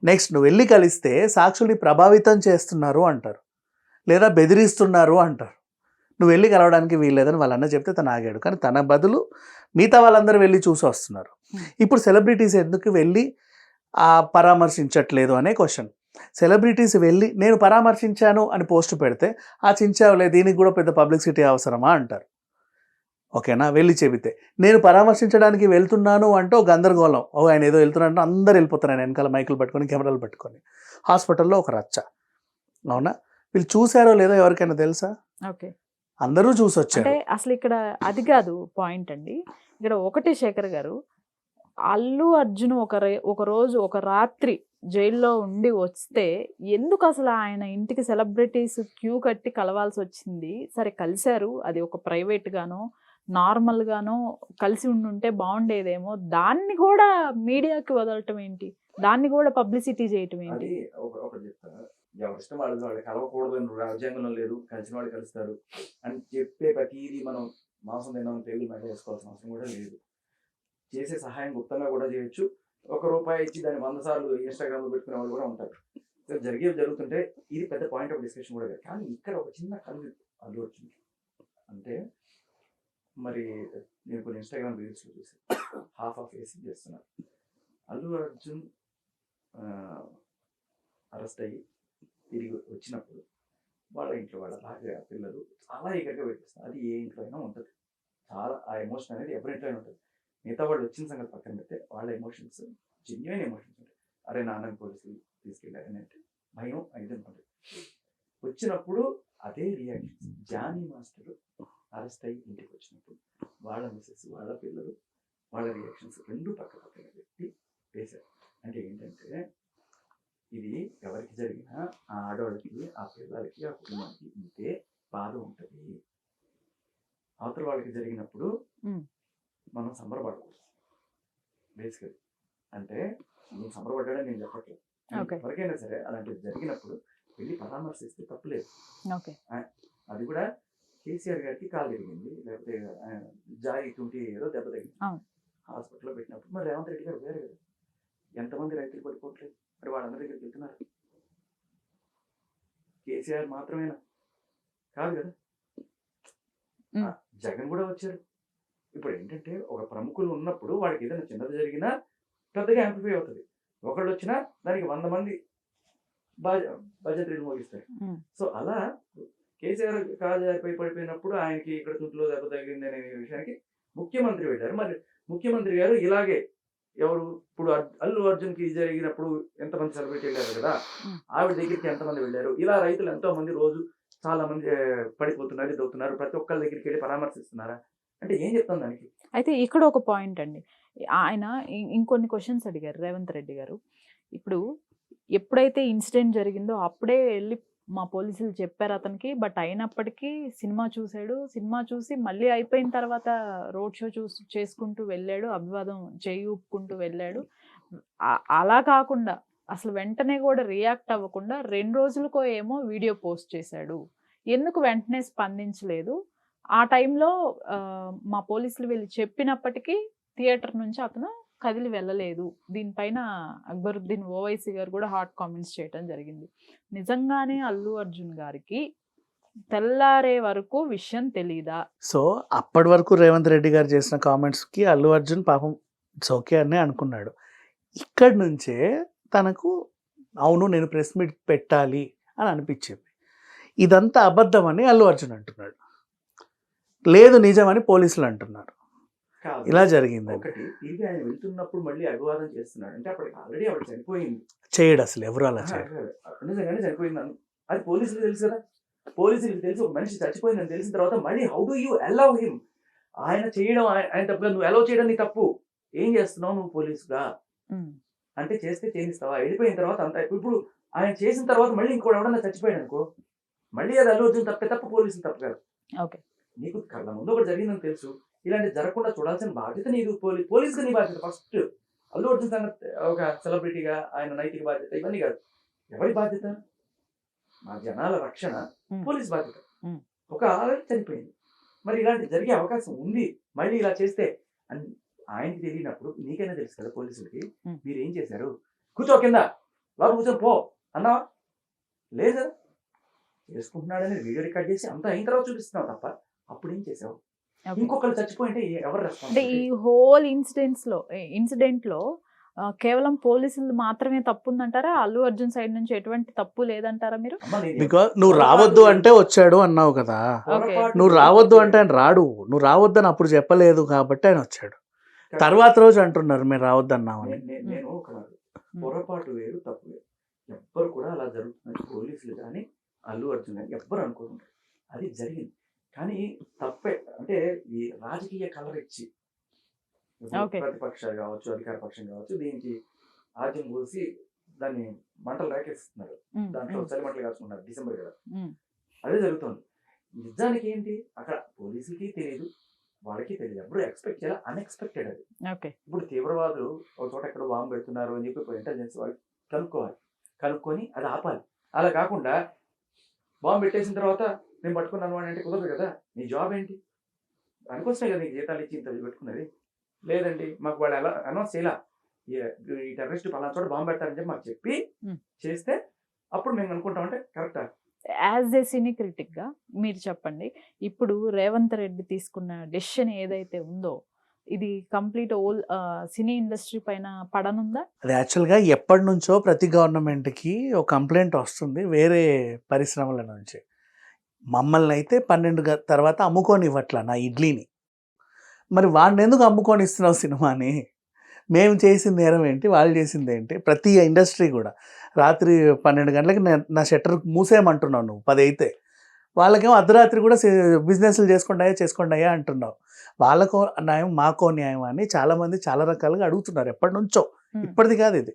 నెక్స్ట్ నువ్వు వెళ్ళి కలిస్తే సాక్షుల్ని ప్రభావితం చేస్తున్నారు అంటారు, లేదా బెదిరిస్తున్నారు అంటారు. నువ్వు వెళ్ళి కలవడానికి వీల్లేదని వాళ్ళన్న చెప్తే తను ఆగాడు. కానీ తన బదులు మిగతా వాళ్ళందరూ వెళ్ళి చూసి వస్తున్నారు. ఇప్పుడు సెలబ్రిటీస్ ఎందుకు వెళ్ళి పరామర్శించట్లేదు అనే క్వశ్చన్. సెలబ్రిటీస్ వెళ్ళి నేను పరామర్శించాను అని పోస్ట్ పెడితే ఆ చించావులే దీనికి కూడా పెద్ద పబ్లిసిటీ అవసరమా అంటారు. ఓకేనా? వెళ్ళి చెబితే నేను పరామర్శించడానికి వెళ్తున్నాను అంటే ఒక గందరగోళం, ఆయన ఏదో వెళ్తున్నాడంటే అందరు వెళ్ళిపోతారు ఆయన వెనకాల మైకులు పట్టుకొని కెమెరాలు పట్టుకొని. హాస్పిటల్లో ఒక రచ్చ. అవునా? వీళ్ళు చూసారో లేదో ఎవరికైనా తెలుసా? ఓకే, అందరూ చూసి వచ్చారు. అంటే అసలు ఇక్కడ అది కాదు పాయింట్ అండి. ఇక్కడ ఒకటి శేఖర్ గారు, అల్లు అర్జున్ ఒక రోజు ఒక రాత్రి జైల్లో ఉండి వస్తే ఎందుకు అసలు ఆయన ఇంటికి సెలబ్రిటీస్ క్యూ కట్టి కలవాల్సి వచ్చింది? సరే కలిశారు, అది ఒక ప్రైవేట్ గానో నార్మల్ గానో కలిసి ఉండుంటే బాగుండేదేమో, దాన్ని కూడా మీడియాకి వదలటం ఏంటి? దాన్ని కూడా పబ్లిసిటీ చేయటం ఏంటి? ఒకటి చెప్తా, ఎవరి ఇష్టం వాళ్ళు కలవకూడదు అని రాజ్యాంగంలో లేదు, కలిసిన వాళ్ళు కలుస్తారు అని చెప్పే ప్రతిదీ మనం మాంసం తిన్నాం టేబుల్ మీద వేసుకోవాల్సిన అవసరం కూడా లేదు. చేసే సహాయం గుప్తంగా కూడా చేయొచ్చు. ₹1 ఇచ్చి దాన్ని 100 సార్లు ఇన్స్టాగ్రామ్లో పెట్టుకునే వాళ్ళు కూడా ఉంటారు. జరుగుతుంటే ఇది పెద్ద పాయింట్ ఆఫ్ డిస్కషన్ కూడా కాదు. కానీ ఇక్కడ ఒక చిన్న కన్ను అల్లు అర్జున్ అంటే, మరి నేను కొన్ని ఇన్స్టాగ్రామ్ రీల్స్లో చూసి హాఫ్ ఆఫ్ ఏసీ చేస్తున్నారు. అల్లు అర్జున్ అరెస్ట్ అయ్యి తిరిగి వచ్చినప్పుడు వాళ్ళ ఇంట్లో వాళ్ళ భార్య పిల్లలు చాలా ఈగర్గా పెట్టిస్తారు. అది ఏ ఇంట్లో అయినా ఉంటుంది. చాలా ఆ ఎమోషన్ అనేది ఎవరి ఇంట్లో అయినా ఉంటుంది. మిగతా వాళ్ళు వచ్చిన సంగతి పక్కన పెడితే వాళ్ళ ఎమోషన్స్ జెన్యున్ ఎమోషన్స్ ఉంటాయి. అరే నాన్నని పోలీసులు తీసుకెళ్ళారని అంటే భయం అయితే ఉంటుంది. వచ్చినప్పుడు అదే రియాక్షన్స్. జానీ మాస్టర్ అరెస్ట్ అయ్యి ఇంటికి వచ్చినప్పుడు వాళ్ళ మిసెస్ వాళ్ళ పిల్లలు వాళ్ళ రియాక్షన్స్ రెండు పక్క పక్కన పెట్టి వేశారు. అంటే ఏంటంటే ఇది ఎవరికి జరిగినా ఆ ఆడవాళ్ళకి ఆ పిల్లలకి ఆ కుటుంబానికి ఇంతే బాధ ఉంటుంది. అవతల వాళ్ళకి జరిగినప్పుడు మనం సంబరపడకూడదు బేసికలీ. అంటే నేను సంబరపడ్డాడని నేను చెప్పట్లేదు, ఎవరికైనా సరే అలాంటిది జరిగినప్పుడు వెళ్ళి పరామర్శిస్తే తప్పులేదు. అది కూడా కేసీఆర్ గారికి కాలు జరిగింది, లేకపోతే జాయి 20 ఏదో దెబ్బ తగ్గింది, హాస్పిటల్లో పెట్టినప్పుడు మరి రేవంత్ రెడ్డి గారు వేరే కదా, ఎంతమంది రైతులు పడిపోవట్లేదు, మరి వాళ్ళందరి దగ్గరికి వెళ్తున్నారు. కేసీఆర్ మాత్రమేనా? కాదు కదా, జగన్ కూడా వచ్చారు. ఇప్పుడు ఏంటంటే ఒక ప్రముఖులు ఉన్నప్పుడు వాళ్ళకి ఏదైనా చిన్నది జరిగినా పెద్దగా యాంప్లిఫై అవుతుంది. ఒకళ్ళు వచ్చినా దానికి 100 మంది భజంత్రీలు మోగిస్తారు. సో అలా కేసీఆర్ కాజాపై పడిపోయినప్పుడు ఆయనకి ఇక్కడ చుట్టూ దెబ్బ తగిలింది అనే విషయానికి ముఖ్యమంత్రి వెళ్ళారు. మరి ముఖ్యమంత్రి గారు ఇలాగే ఎవరు ఇప్పుడు అల్లు అర్జున్కి జరిగినప్పుడు ఎంతమంది సెలబ్రిటీ వెళ్ళారు కదా, ఆవిడ దగ్గరికి ఎంతమంది వెళ్ళారు, ఇలా రైతులు ఎంతో మంది రోజు చాలా మంది పడిపోతున్నారు, దొరుకుతున్నారు, ప్రతి ఒక్కళ్ళ దగ్గరికి వెళ్ళి పరామర్శిస్తున్నారా అంటే ఏం చెప్తాను దానికి? అయితే ఇక్కడ ఒక పాయింట్ అండి, ఆయన ఇంకొన్ని క్వశ్చన్స్ అడిగారు రేవంత్ రెడ్డి గారు. ఇప్పుడు ఎప్పుడైతే ఇన్సిడెంట్ జరిగిందో అప్పుడే వెళ్ళి మా పోలీసులు చెప్పారు అతనికి, బట్ అయినప్పటికీ సినిమా చూశాడు, సినిమా చూసి మళ్ళీ అయిపోయిన తర్వాత రోడ్ షో చేసుకుంటూ వెళ్ళాడు, అభివాదం చేయి ఊపుకుంటూ వెళ్ళాడు. అలా కాకుండా అసలు వెంటనే కూడా రియాక్ట్ అవ్వకుండా 2 రోజులకో ఏమో వీడియో పోస్ట్ చేశాడు. ఎందుకు వెంటనే స్పందించలేదు? ఆ టైంలో మా పోలీసులు వెళ్ళి చెప్పినప్పటికీ థియేటర్ నుంచి అతను కదిలి వెళ్ళలేదు. దీనిపైన అక్బరుద్దీన్ ఓవైసీ గారు కూడా హాట్ కామెంట్స్ చేయడం జరిగింది. నిజంగానే అల్లు అర్జున్ గారికి తెల్లారే వరకు విషయం తెలీదా? సో అప్పటి వరకు రేవంత్ రెడ్డి గారు చేసిన కామెంట్స్కి అల్లు అర్జున్ పాపం ఇట్స్ ఓకే అని అనుకున్నాడు. ఇక్కడి నుంచే తనకు అవును నేను ప్రెస్ మీట్ పెట్టాలి అని అనిపించింది. ఇదంతా అబద్ధం అని అల్లు అర్జున్ అంటున్నాడు, లేదు నిజమని పోలీసులు అంటున్నారు. ఇలా జరిగింది. ఒకటి తిరిగి ఆయన వెళ్తున్నప్పుడు మళ్ళీ అభివాదం చేస్తున్నాడు అంటే అప్పటికి ఆల్రెడీ ఆవిడ చనిపోయింది. చేయడు అసలు ఎవరు అలా చేయరు. నిజంగానే చనిపోయింది అది పోలీసులకు తెలుసు కదా. పోలీసులకు తెలుసు ఒక మనిషి చచ్చిపోయిందని తెలిసిన తర్వాత మళ్ళీ how do you allow him? ఆయన చేయడం ఆయన తప్పుగా, నువ్వు అలౌ చేయడం నీ తప్పు. ఏం చేస్తున్నావు నువ్వు పోలీసుగా? అంటే చేస్తే చేయిస్తావా? వెళ్ళిపోయిన తర్వాత అంత ఇప్పుడు ఆయన చేసిన తర్వాత మళ్ళీ ఇంకోటి ఎవడన్నా చచ్చిపోయాడు అనుకో, మళ్ళీ అది అల్లు అర్జున్ తప్పే తప్ప పోలీసులు తప్పు కాదు. ఓకే, నీకు కళ్ళ ముందు ఒకటి జరిగిందని తెలుసు, ఇలాంటి జరగకుండా చూడాల్సిన బాధ్యత నీకు. పోలీసుగా నీ బాధ్యత ఫస్ట్. అల్లు అర్జున్ సంగతి ఒక సెలబ్రిటీగా ఆయన నైతిక బాధ్యత ఇవన్నీ కాదు. ఎవరి బాధ్యత? మా జనాల రక్షణ పోలీస్ బాధ్యత. ఒక ఆవిడ చనిపోయింది, మరి ఇలాంటి జరిగే అవకాశం ఉంది, మళ్ళీ ఇలా చేస్తే ఆయనకి తెలియనప్పుడు నీకైనా తెలుసు కదా పోలీసులకి. మీరు ఏం చేశారు? కూర్చో కింద, లోపల కూర్చొని పో అన్నావా? లేదు కదా. చేసుకుంటున్నాడని వీడియో రికార్డ్ చేసి అంతా అయిన తర్వాత చూపిస్తున్నావు తప్ప అప్పుడు ఏం చేసావు? ఇంకొకరు చచ్చిపోయింటే ఎవరు అంటే రెస్పాన్స్? ఈ హోల్ ఇన్సిడెంట్ లో కేవలం పోలీసులు మాత్రమే తప్పు ఉందంటారా? అల్లు అర్జున్ సైడ్ నుంచి ఎటువంటి తప్పు లేదంటారా మీరు? బికాస్ నువ్వు రావద్దు అంటే వచ్చాడు అన్నావు కదా, నువ్వు రావద్దు అంటే ఆయన రాడు. నువ్వు రావద్దని అప్పుడు చెప్పలేదు కాబట్టి ఆయన వచ్చాడు. తర్వాత రోజు అంటున్నారు మేము రావద్దు అన్నామని. నేను ఒక పొరపాటు వేరు, తప్పు వేరు. ఎవ్వరు కూడా అలా జరుగుతుంది పోలీసులు కానీ అల్లు అర్జున్ కానీ ఎవ్వరు అనుకుంటారు. అది జరిగింది కానీ తప్పే. అంటే ఈ రాజకీయ కలర్ ఇచ్చి ప్రతిపక్షాలు కావచ్చు, అధికార పక్షం కావచ్చు, దీనికి ఆద్యం పోసి దాన్ని మంటలు రేకేస్తున్నారు. దాంట్లో చలిమంటలు కాచుకున్నారు డిసెంబర్ కదా. అదే జరుగుతుంది. నిజానికి ఏంటి అక్కడ పోలీసులకి తెలియదు, వాళ్ళకి తెలియదు, ఎప్పుడు ఎక్స్పెక్ట్ చేయాలి, అన్ఎక్స్పెక్టెడ్ అది. ఇప్పుడు తీవ్రవాదులు ఒక చోట ఎక్కడ బాంబు పెడుతున్నారు అని చెప్పి ఇంటెలిజెన్స్ వాళ్ళు కనుక్కొని అది ఆపాలి. అలా కాకుండా బాంబు పెట్టేసిన తర్వాత నేను పట్టుకున్నాను అని అంటే కుదరదు కదా. నీ జాబ్ ఏంటి? దానికోసమే కదా నీకు జీతాలు ఇచ్చి ఇంత పెట్టుకున్నది. లేదండి మాకు వాళ్ళు ఎలా అనౌన్స్ చేయాల, ఈ టెర్రరిస్ట్ పలానా చోట బాంబు పెడతారని చెప్పి మాకు చెప్పి చేస్తే అప్పుడు మేము అనుకుంటామంటే కరెక్టా? యాజ్ ఏ సినీ క్రిటిక్ గా మీరు చెప్పండి, ఇప్పుడు రేవంత్ రెడ్డి తీసుకున్న డెసిషన్ ఏదైతే ఉందో ఇది కంప్లీట్ ఓల్ సినీ ఇండస్ట్రీ పైన పడనుందా? అది యాక్చువల్గా ఎప్పటి నుంచో ప్రతి గవర్నమెంట్కి ఒక కంప్లైంట్ వస్తుంది వేరే పరిశ్రమల నుంచి. మమ్మల్ని అయితే 12 తర్వాత అమ్ముకొని ఇవ్వట్లా నా ఇడ్లీని. మరి వాడిని ఎందుకు అమ్ముకొని ఇస్తున్నావు సినిమాని? మేము చేసింది నేరం ఏంటి, వాళ్ళు చేసింది ఏంటి? ప్రతి ఇండస్ట్రీ కూడా రాత్రి 12 గంటలకి నా షట్టర్ మూసేయమంటున్నావు నువ్వు 10 అయితే, వాళ్ళకేమో అర్ధరాత్రి కూడా బిజినెస్లు చేసుకోండాయా అంటున్నావు. వాళ్ళకో న్యాయం మాకో న్యాయం అని చాలామంది చాలా రకాలుగా అడుగుతున్నారు ఎప్పటి నుంచో. ఇప్పటిది కాదు ఇది.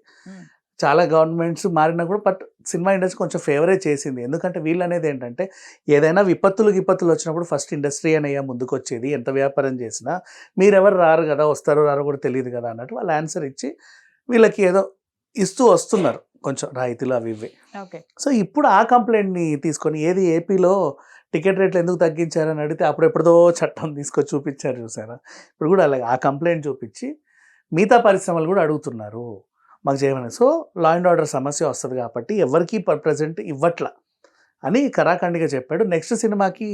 చాలా గవర్నమెంట్స్ మారినా కూడా బట్ సినిమా ఇండస్ట్రీ కొంచెం ఫేవరేజ్ చేసింది. ఎందుకంటే వీళ్ళు అనేది ఏంటంటే ఏదైనా విపత్తులు వచ్చినప్పుడు ఫస్ట్ ఇండస్ట్రీ అనయ్యా ముందుకు వచ్చేది. ఎంత వ్యాపారం చేసినా మీరెవరు రారు కదా, వస్తారో రారో కూడా తెలియదు కదా అన్నట్టు వాళ్ళు ఆన్సర్ ఇచ్చి వీళ్ళకి ఏదో ఇస్తూ వస్తున్నారు కొంచెం రాయితీలు అవి ఇవి. సో ఇప్పుడు ఆ కంప్లైంట్ని తీసుకొని ఏది ఏపీలో టికెట్ రేట్లు ఎందుకు తగ్గించారని అడిగితే అప్పుడెప్పుడో చట్టం తీసుకొచ్చి చూపించారు చూసారా. ఇప్పుడు కూడా అలాగే ఆ కంప్లైంట్ చూపించి మిగతా పరిశ్రమలు కూడా అడుగుతున్నారు మాకు చేయమని. సో లా అండ్ ఆర్డర్ సమస్య వస్తుంది కాబట్టి ఎవరికి ప్రజెంట్ ఇవ్వట్లా అని కరాఖండిగా చెప్పాడు. నెక్స్ట్ సినిమాకి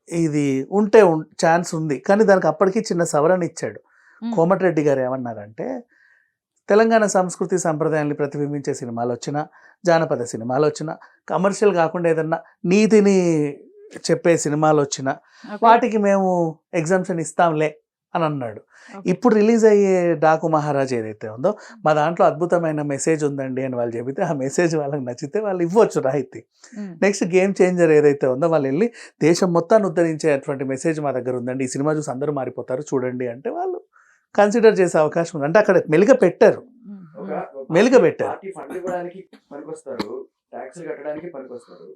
ఇది ఉంటే ఛాన్స్ ఉంది కానీ దానికి అప్పటికి చిన్న సవరణ ఇచ్చాడు. కోమటిరెడ్డి గారు ఏమన్నారంటే తెలంగాణ సంస్కృతి సంప్రదాయాన్ని ప్రతిబింబించే సినిమాలు వచ్చినా, జానపద సినిమాలు వచ్చినా, కమర్షియల్ కాకుండా ఏదన్నా నీతిని చెప్పే సినిమాలు వచ్చినా వాటికి మేము ఎగ్జామ్షన్ ఇస్తాంలే అని అన్నాడు. ఇప్పుడు రిలీజ్ అయ్యే డాకు మహారాజ్ ఏదైతే ఉందో మా దాంట్లో అద్భుతమైన మెసేజ్ ఉందండి అని వాళ్ళు చెబితే ఆ మెసేజ్ వాళ్ళకి నచ్చితే వాళ్ళు ఇవ్వచ్చు రాయితీ. నెక్స్ట్ గేమ్ చేంజర్ ఏదైతే ఉందో వాళ్ళు వెళ్ళి దేశం మొత్తాన్ని ఉద్ధరించేటువంటి మెసేజ్ మా దగ్గర ఉందండి, ఈ సినిమా చూసి అందరూ మారిపోతారు చూడండి అంటే వాళ్ళు కన్సిడర్ చేసే అవకాశం ఉంది. అంటే అక్కడ మెలిక పెట్టారు. ఫండ్ ఇవ్వడానికి పనికొస్తారు, ట్యాక్సులు కట్టడానికి పనికొస్తారు.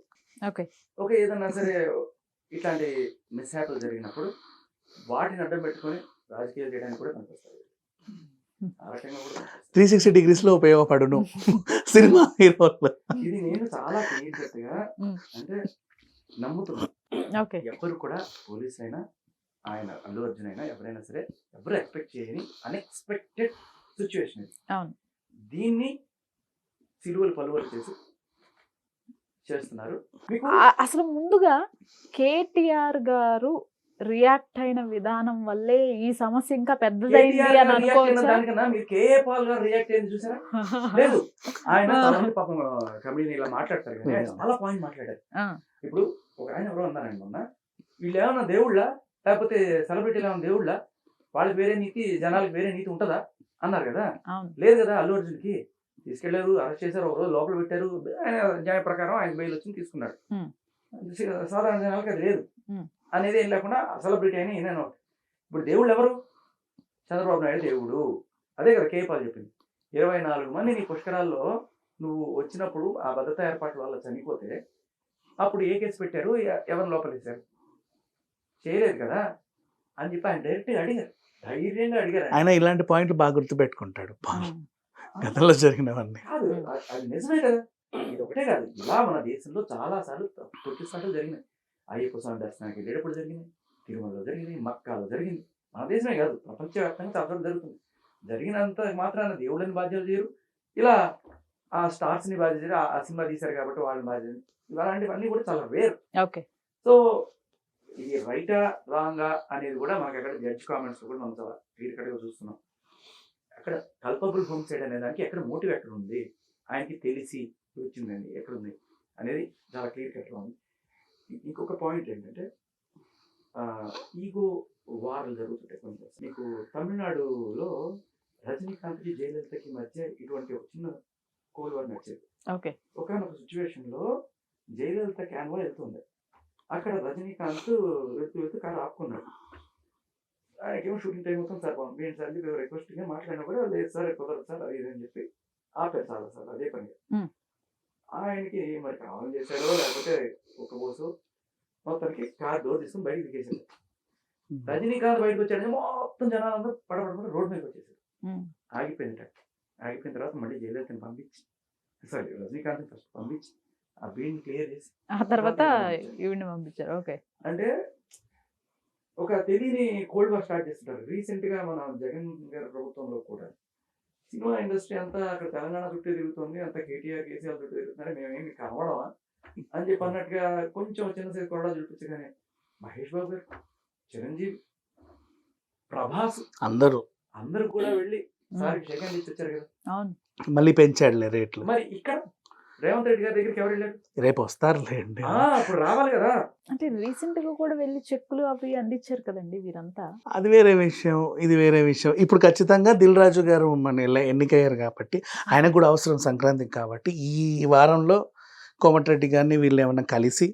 ఓకే ఏదన్నా సరే ఇట్లాంటి మిస్హ్యాపులు జరిగినప్పుడు వాటిని అడ్డం పెట్టుకొని రాజకీయాలు చేయడానికి కూడా పనికొస్తారు. 360 degrees ఉపయోగపడును సినిమా హీరోలు. ఇది నేను చాలా క్లియర్గా అంటే నమ్ముతున్నాను. ఎవరు కూడా పోలీస్ అయినా ఆయన అల్లు అర్జున్ అయినా ఎవరైనా సరే ఎవరు ఎక్స్పెక్ట్ చేయని అన్ఎక్స్పెక్టెడ్ సిచ్యువేషన్ ఇది. దీన్ని సిలువలు పలువలు చేస్తున్నారు. అసలు ముందుగా కేటీఆర్ గారు రియాక్ట్ అయిన విధానం వల్లే ఈ సమస్య ఇంకా పెద్దదైంది అని అనుకోవచ్చు. దానికన్నా మీరు కేఏ పాల్ గారు రియాక్ట్ అయింది చూసారా? లేదు, ఆయన పాపం కమిడీని ఇలా మాట్లాడతారు కానీ చాలా పాయింట్ మాట్లాడారు. ఇప్పుడు ఒక ఆయన ఎవరో అన్నారండి మొన్న, వీళ్ళు ఏమన్నా దేవుళ్ళ లేకపోతే సెలబ్రిటీలు ఏమన్నా దేవుళ్ళ, వాళ్ళకి వేరే నీతి జనాలకు వేరే నీతి ఉంటుందా అన్నారు కదా. లేదు కదా, అల్లు అర్జున్కి తీసుకెళ్లారు, అరెస్ట్ చేశారు, ఒక రోజు లోపల పెట్టారు. ఆయన న్యాయ ప్రకారం ఆయన బెయిల్ వచ్చింది, తీసుకున్నాడు. Hmm. సాధారణ జనాలకి అది లేదు Hmm. అనేది ఏం లేకుండా సెలబ్రిటీ అయినా ఈయన ఒకటి. ఇప్పుడు దేవుళ్ళు ఎవరు? చంద్రబాబు నాయుడు దేవుడు. అదే కదా కేపాల్ చెప్పింది. 24 మంది నీ పుష్కరాల్లో నువ్వు వచ్చినప్పుడు ఆ భద్రతా ఏర్పాట్ల వల్ల చనిపోతే అప్పుడు ఏ కేసు పెట్టారు, ఎవరు లోపలేశారు? చేయలేదు కదా అని చెప్పి ఆయన డైరెక్ట్గా అడిగారు, ధైర్యంగా అడిగారు. ఆయన ఇలాంటి పాయింట్లు బాగా గుర్తుపెట్టుకుంటాడు Hmm. గతంలో జరిగినవన్నీ. కాదు, అది నిజమే కదా. ఇది ఒకటే కాదు, ఇలా మన దేశంలో చాలా సార్లు తొక్కిసాటలు జరిగినాయి. అయ్యప్ప స్వామి దర్శనానికి వెళ్ళేటప్పుడు జరిగినాయి, తిరుమలలో జరిగింది, మక్కాలో జరిగింది. మన దేశమే కాదు, ప్రపంచవ్యాప్తంగా చాలా జరుగుతుంది. జరిగినంత మాత్రాన దేవుళ్ళని బాధ్యతలు చేయరు, ఇలా ఆ స్టార్స్ని బాధ్యత చేయరు. ఆ సినిమా తీశారు కాబట్టి వాళ్ళని బాధ్యత, ఇలాంటివన్నీ కూడా చాలా వేరు. ఓకే. సో ఇది రైటా రాంగా అనేది కూడా మనకి అక్కడ జడ్జ్ కామెంట్స్ కూడా మనం చాలా క్లియర్ కట్గా చూస్తున్నాం. అక్కడ కల్పబుల్ హోమ్సైడ్ అనే దానికి ఎక్కడ మోటివ్ ఎక్కడ ఉంది, ఆయనకి తెలిసి వచ్చిందండి ఎక్కడ ఉంది అనేది చాలా క్లియర్ కట్గా ఉంది. ఇంకొక పాయింట్ ఏంటంటే ఈగో వార్లు జరుగుతుంటాయి కొంచెం. మీకు తమిళనాడులో రజనీకాంత్కి జయలలితకి మధ్య ఇటువంటి ఒక చిన్న కోల్ వార్ నడిచేది. ఓకే. ఒకనొక సిచ్యువేషన్లో జయలలిత క్యాన్వా వెళ్తుంది, అక్కడ రజనీకాంత్ వెళ్తూ కారు ఆపుకున్నాడు. ఆయనకేమో షూటింగ్ టైం మొత్తం సార్ పంపించండి సార్ చెప్పి రిక్వెస్ట్గా మాట్లాడినా కూడా లేదు సార్ కుదరదు సార్ అది అని చెప్పి ఆపారు సార్ అదే పని. ఆయనకి మరి కావాలని చేశాడో లేకపోతే ఒక బోసు మొత్తానికి కార్ డోర్ తీసుకుని బయటకు దిగేసాడు. రజనీకాంత్ బయటకు వచ్చాడని మొత్తం జనాలందరూ పడబడకుండా రోడ్ మీదకి వచ్చేసారు. ఆగిపోయింది. ఆగిపోయిన తర్వాత మళ్ళీ జయలలితని పంపించి, సారీ రజనీకాంత్ ఫస్ట్ పంపించి ఆ బీడ్ని క్లియర్ చేసి ఆ తర్వాత ఈవిని పంపించారు. ఓకే. అంటే ఒక తెలియని కోల్డ్ వార్ స్టార్ట్ చేస్తుంటారు. రీసెంట్ గా మన జగన్ గారి ప్రభుత్వంలో కూడా సినిమా ఇండస్ట్రీ అంతా అక్కడ తెలంగాణ చుట్టూ తిరుగుతుంది, అంత కేటీఆర్ కేసీఆర్ చుట్టూ తిరుగుతున్నారు, మేమేమి కనబడమా అని చెప్పి అన్నట్టుగా కొంచెం చిన్న సేపు కొరడా చూపించగానే మహేష్ బాబు గారు, చిరంజీవి, ప్రభాస్ అందరూ కూడా వెళ్ళి సార్ సెకండ్ ఇచ్చి వచ్చారు కదా. అవును. మళ్ళీ పెంచాడులే రేట్లు. మరి ఇక్కడ రేవంత్ రెడ్డి గారి దగ్గరికి ఎవరు వెళ్ళారు? రేపు వస్తారులేండి. ఇప్పుడు రావాలి కదా. అంటే రీసెంట్ గా కూడా వెళ్ళి చెక్కులు అవి అందించారు కదండి వీరంతా. అది వేరే విషయం, ఇది వేరే విషయం. ఇప్పుడు ఖచ్చితంగా దిల్ రాజు గారు మన ఎన్నికయ్యారు కాబట్టి ఆయనకు కూడా అవసరం సంక్రాంతికి కాబట్టి ఈ వారంలో కోమటిరెడ్డి గారిని వీళ్ళు ఏమన్నా కలిసి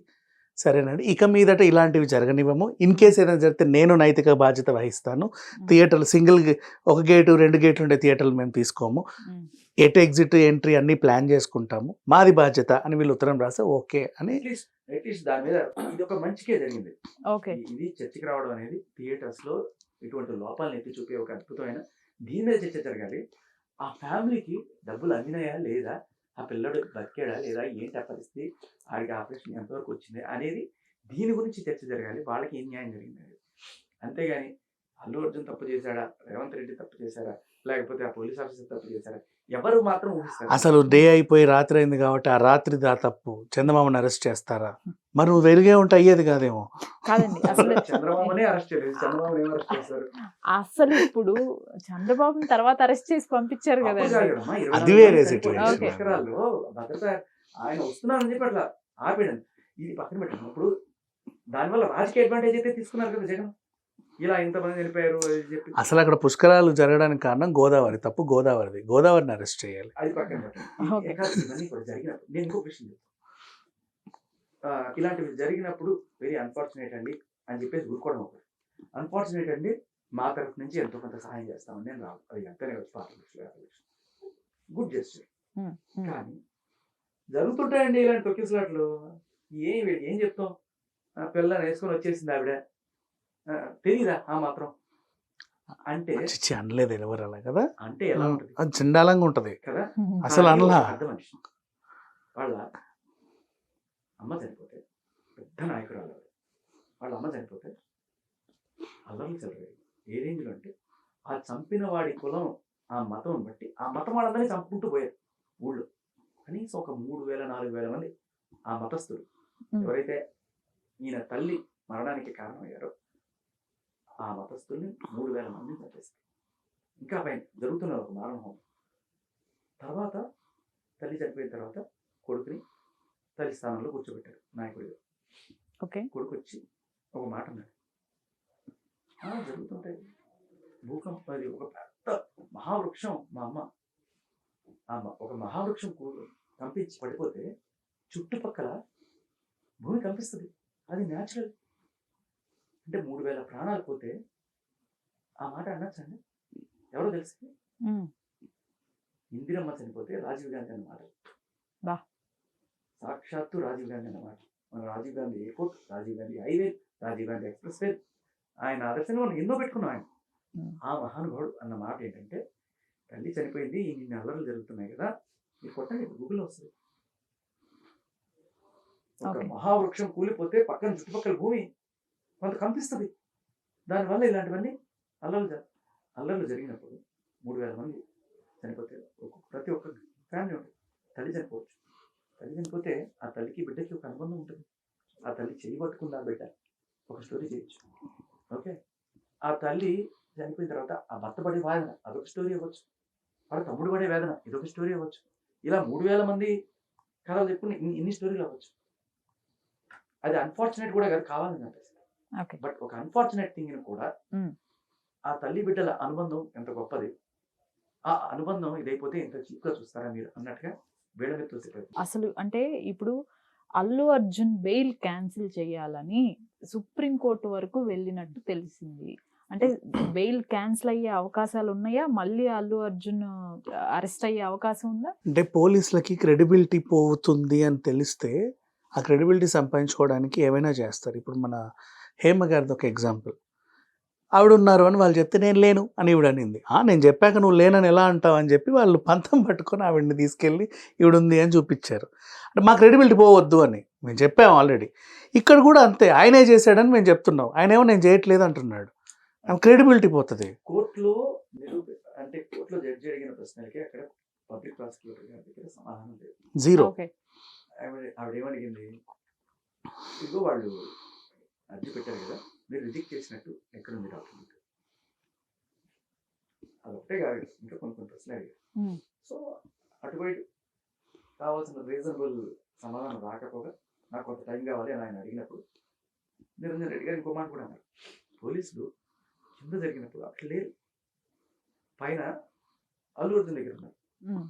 సరేనండి ఇక మీదట ఇలాంటివి జరగనివ్వము, ఇన్ కేసు ఏదైనా జరిగితే నేను నైతిక బాధ్యత వహిస్తాను, థియేటర్లు సింగిల్ ఒక గేటు 2 గేట్లు ఉండే థియేటర్లు మేము తీసుకోము, ఎటు ఎగ్జిట్ ఎంట్రీ అన్ని ప్లాన్ చేసుకుంటాము, మాది బాధ్యత అని వీళ్ళు ఉత్తరం రాస్తే ఓకే అని అట్లీస్ట్ దాని మీద ఇది ఒక మంచికే జరిగింది. ఓకే. ఇది చర్చకి రావడం అనేది థియేటర్స్ లో ఇటువంటి లోపాలను ఎత్తి చూపే ఒక అద్భుతమైన దీని మీద చర్చ జరగాలి. ఆ ఫ్యామిలీకి డబ్బులు అందినాయా లేదా, ఆ పిల్లడు బతికాడా లేదా, ఏంటి ఆ పరిస్థితి, ఆడికి ఆపరేషన్ ఎంతవరకు వచ్చింది అనేది దీని గురించి చర్చ జరగాలి. వాళ్ళకి ఏం న్యాయం జరిగింది అనేది. అంతేగాని అల్లు అర్జున్ తప్పు చేశాడా, రేవంత్ రెడ్డి తప్పు చేశారా, లేకపోతే ఆ పోలీస్ ఆఫీసర్ తప్పు చేశారా, ఎవరు మాత్రం ఊహిస్తారు. అసలు డే అయిపోయి రాత్రి అయింది కాబట్టి ఆ రాత్రి దా తప్పు చంద్రబాబుని అరెస్ట్ చేస్తారా, మరి నువ్వు వెలిగే ఉంటే అయ్యేది కాదేమో. కాదండి అసలు చంద్రబాబునే అరెస్ట్ చేయలేదు, చంద్రబాబు ఏం అరెస్ట్ చేస్తారు? అసలు ఇప్పుడు చంద్రబాబుని తర్వాత అరెస్ట్ చేసి పంపించారు కదా. అది వేరే సిచ్యువేషన్. పుష్కరాల్లో భద్రత ఆయన వస్తున్నారని చెప్పి అట్లా ఆపేయడం ఇది పక్కన పెట్టాను. ఇప్పుడు దానివల్ల రాజకీయ అడ్వాంటేజ్ అయితే తీసుకున్నారు కదా జగన్, ఇలా ఇంతమంది వెళ్ళిపోయారు చెప్పి. అసలు అక్కడ పుష్కరాలు జరగడానికి కారణం గోదావరి, తప్పు గోదావరిది, గోదావరిని అరెస్ట్ చేయాలి. అది పక్కన పెట్టండి. ఇవన్నీ కూడా జరిగినప్పుడు నేను ఇంకో విషయం చెప్తాను. ఇలాంటివి జరిగినప్పుడు వెరీ అన్ఫార్చునేట్ అండి అని చెప్పేసి ఊరుకోవడం ఒకటి, అన్ఫార్చునేట్ అండి మా తరఫు నుంచి ఎంతో కొంత సహాయం చేస్తామని నేను రాదు, అది ఎంతనే వచ్చి 40 లక్షలు గుడ్ జెస్చర్. కానీ జరుగుతుంటాయండి ఇలాంటి తొక్కిసలాట్లు, ఏం చెప్తాం, పిల్లని వేసుకొని వచ్చేసింది ఆవిడ, తెలీదా ఆ మాత్రం అంటే అనలేదు ఎవరు అలా కదా, అంటే ఎలా ఉంటుంది, అది చండాలంగా ఉంటది కదా. అసలు అనలా. పెద్ద మనిషి వాళ్ళ అమ్మ చనిపోతే, పెద్ద నాయకురాలు వాళ్ళ అమ్మ చనిపోతే అల్లర్లు చదివాయి ఏ రేంజ్లో అంటే ఆ చంపిన వాడి కులం ఆ మతం బట్టి ఆ మతం వాళ్ళందరినీ చంపుకుంటూ పోయారు ఊళ్ళో. కనీసం ఒక 3,000-4,000 మంది ఆ మతస్థులు ఎవరైతే ఈయన తల్లి మరణానికి కారణమయ్యారో ఆ మతస్థుల్ని 3,000 మందిని చంపేస్తారు. ఇంకా పైన జరుగుతున్న ఒక మారణ హోమం. తర్వాత తల్లి చనిపోయిన తర్వాత కొడుకుని తల్లి స్థానంలో కూర్చోబెట్టారు నాయకుడిగా. కొడుకు వచ్చి ఒక మాట అన్నాడు, జరుగుతుంటాయి భూకంపం, అది ఒక పెద్ద మహావృక్షం మా అమ్మ, ఒక మహావృక్షం కంపించి పడిపోతే చుట్టుపక్కల భూమి కంపిస్తుంది. అది న్యాచురల్. అంటే 3000 ప్రాణాలు పోతే ఆ మాట అనొచ్చండి? ఎవరో తెలుసు. ఉమ్, ఇందిరమ్మ చనిపోతే రాజీవ్ గాంధీ అన్నమాట. బా. సాక్షాత్తు రాజీవ్ గాంధీ అన్నమాట. మన Rajiv Gandhi airport, Rajiv Gandhi highway, Rajiv Gandhi expressway, ఆయన ఆదర్శంగా మనం ఎన్నో పెట్టుకున్నాం ఆయన. ఉమ్, ఆ మహానుభావుడు అన్న మాట ఏంటంటే, తల్లి చనిపోయింది, ఇన్ని అల్లర్లు జరుగుతున్నాయి కదా, మీరు కొట్టండి, గూగుల్లో వస్తుంది. ఒక Okay. మహావృక్షం కూలిపోతే పక్కన చుట్టుపక్కల భూమి కొంత కంపిస్తుంది. దానివల్ల ఇలాంటివన్నీ అల్లర్లు జరిగినప్పుడు 3000 మంది చనిపోతే ప్రతి ఒక్క ఫ్యామిలీ ఉంటుంది. తల్లి చనిపోవచ్చు. తల్లి చనిపోతే ఆ తల్లికి బిడ్డకి ఒక అనుబంధం ఉంటుంది. ఆ తల్లి చేయి పట్టుకుంది ఆ బిడ్డ, ఒక స్టోరీ చేయొచ్చు. ఓకే, ఆ తల్లి చనిపోయిన తర్వాత ఆ భర్త పడే వేదన అదొక స్టోరీ అవ్వచ్చు. వాళ్ళ తమ్ముడు పడే వేదన ఇదొక స్టోరీ అవ్వచ్చు. ఇలా 3000 మంది కథలు చెప్పుకుని ఇన్ని స్టోరీలు అవ్వచ్చు. అది అన్ఫార్చునేట్ కూడా కాదు, కావాలని అనిపిస్తుంది. ఓకే. బట్ ఒక అన్ఫార్చునేట్ థింగ్ కూడా ఉమ్. ఆ తల్లి బిడ్డల అనుబంధం ఎంత గొప్పది. ఆ అనుబంధం ఇదైపోతే ఎంత చీప్ గా చూస్తారా మీరు అన్నట్టుగా వీళ్ళ మీద తోసిపోయింది. అసలు అంటే ఇప్పుడు అల్లు అర్జున్ బెయిల్ క్యాన్సిల్ చేయాలని సుప్రీంకోర్టు వరకు వెళ్ళినట్టు తెలిసింది. అంటే బెయిల్ క్యాన్సిల్ అయ్యే అవకాశాలు ఉన్నాయా? మళ్ళీ అల్లు అర్జున్ అరెస్ట్ అయ్యే అవకాశం ఉందా? అంటే పోలీసులకి క్రెడిబిలిటీ పోతుంది అని తెలిస్తే ఆ క్రెడిబిలిటీ సంపాదించుకోవడానికి ఏమైనా చేస్తారు. ఇప్పుడు మన హేమ గారిది ఒక ఎగ్జాంపుల్. ఆవిడ ఉన్నారు అని వాళ్ళు చెప్తే నేను లేను అని ఈవిడ అనింది. నేను చెప్పాక నువ్వు లేనని ఎలా అంటావు అని చెప్పి వాళ్ళు పంతం పట్టుకొని ఆవిడని తీసుకెళ్ళి ఈవిడ ఉంది అని చూపించారు. అంటే మా క్రెడిబిలిటీ పోవద్దు అని మేము చెప్పాము ఆల్రెడీ. ఇక్కడ కూడా అంతే, ఆయనే చేశాడని మేము చెప్తున్నాం, ఆయన ఏమో నేను చేయట్లేదు అంటున్నాడు. క్రెడిబిలిటీ పోతుంది. కోర్టులో జడ్జి అడిగిన ప్రశ్నలకి అక్కడ పబ్లిక్ ప్రాసిక్యూటర్ గారి దగ్గర సమాధానం లేదు. జీరో. ఓకే. ఆవిడ ఏమడిగింది, ఇదిగో వాళ్ళు అర్జీ పెట్టారు కదా, మీరు రిజెక్ట్ చేసినట్టు ఎక్కడుంది డాక్యుమెంట్? అదొకటే కాదు, ఇంకా కొన్ని ప్రశ్నలు అడిగారు. ఉమ్, సో అటువైపు కావాల్సిన రీజనబుల్ సమాధానం రాకపోగా నాకు కొంత టైం కావాలి అని ఆయన అడిగినప్పుడు నిరంజన్ రెడ్డి గారు ఇంకో మాట కూడా అన్నారు, పోలీసులు కింద జరిగినప్పుడు అట్లా లేరు, పైన అల్లు అర్జున్ దగ్గర ఉన్నారు, ఉమ్,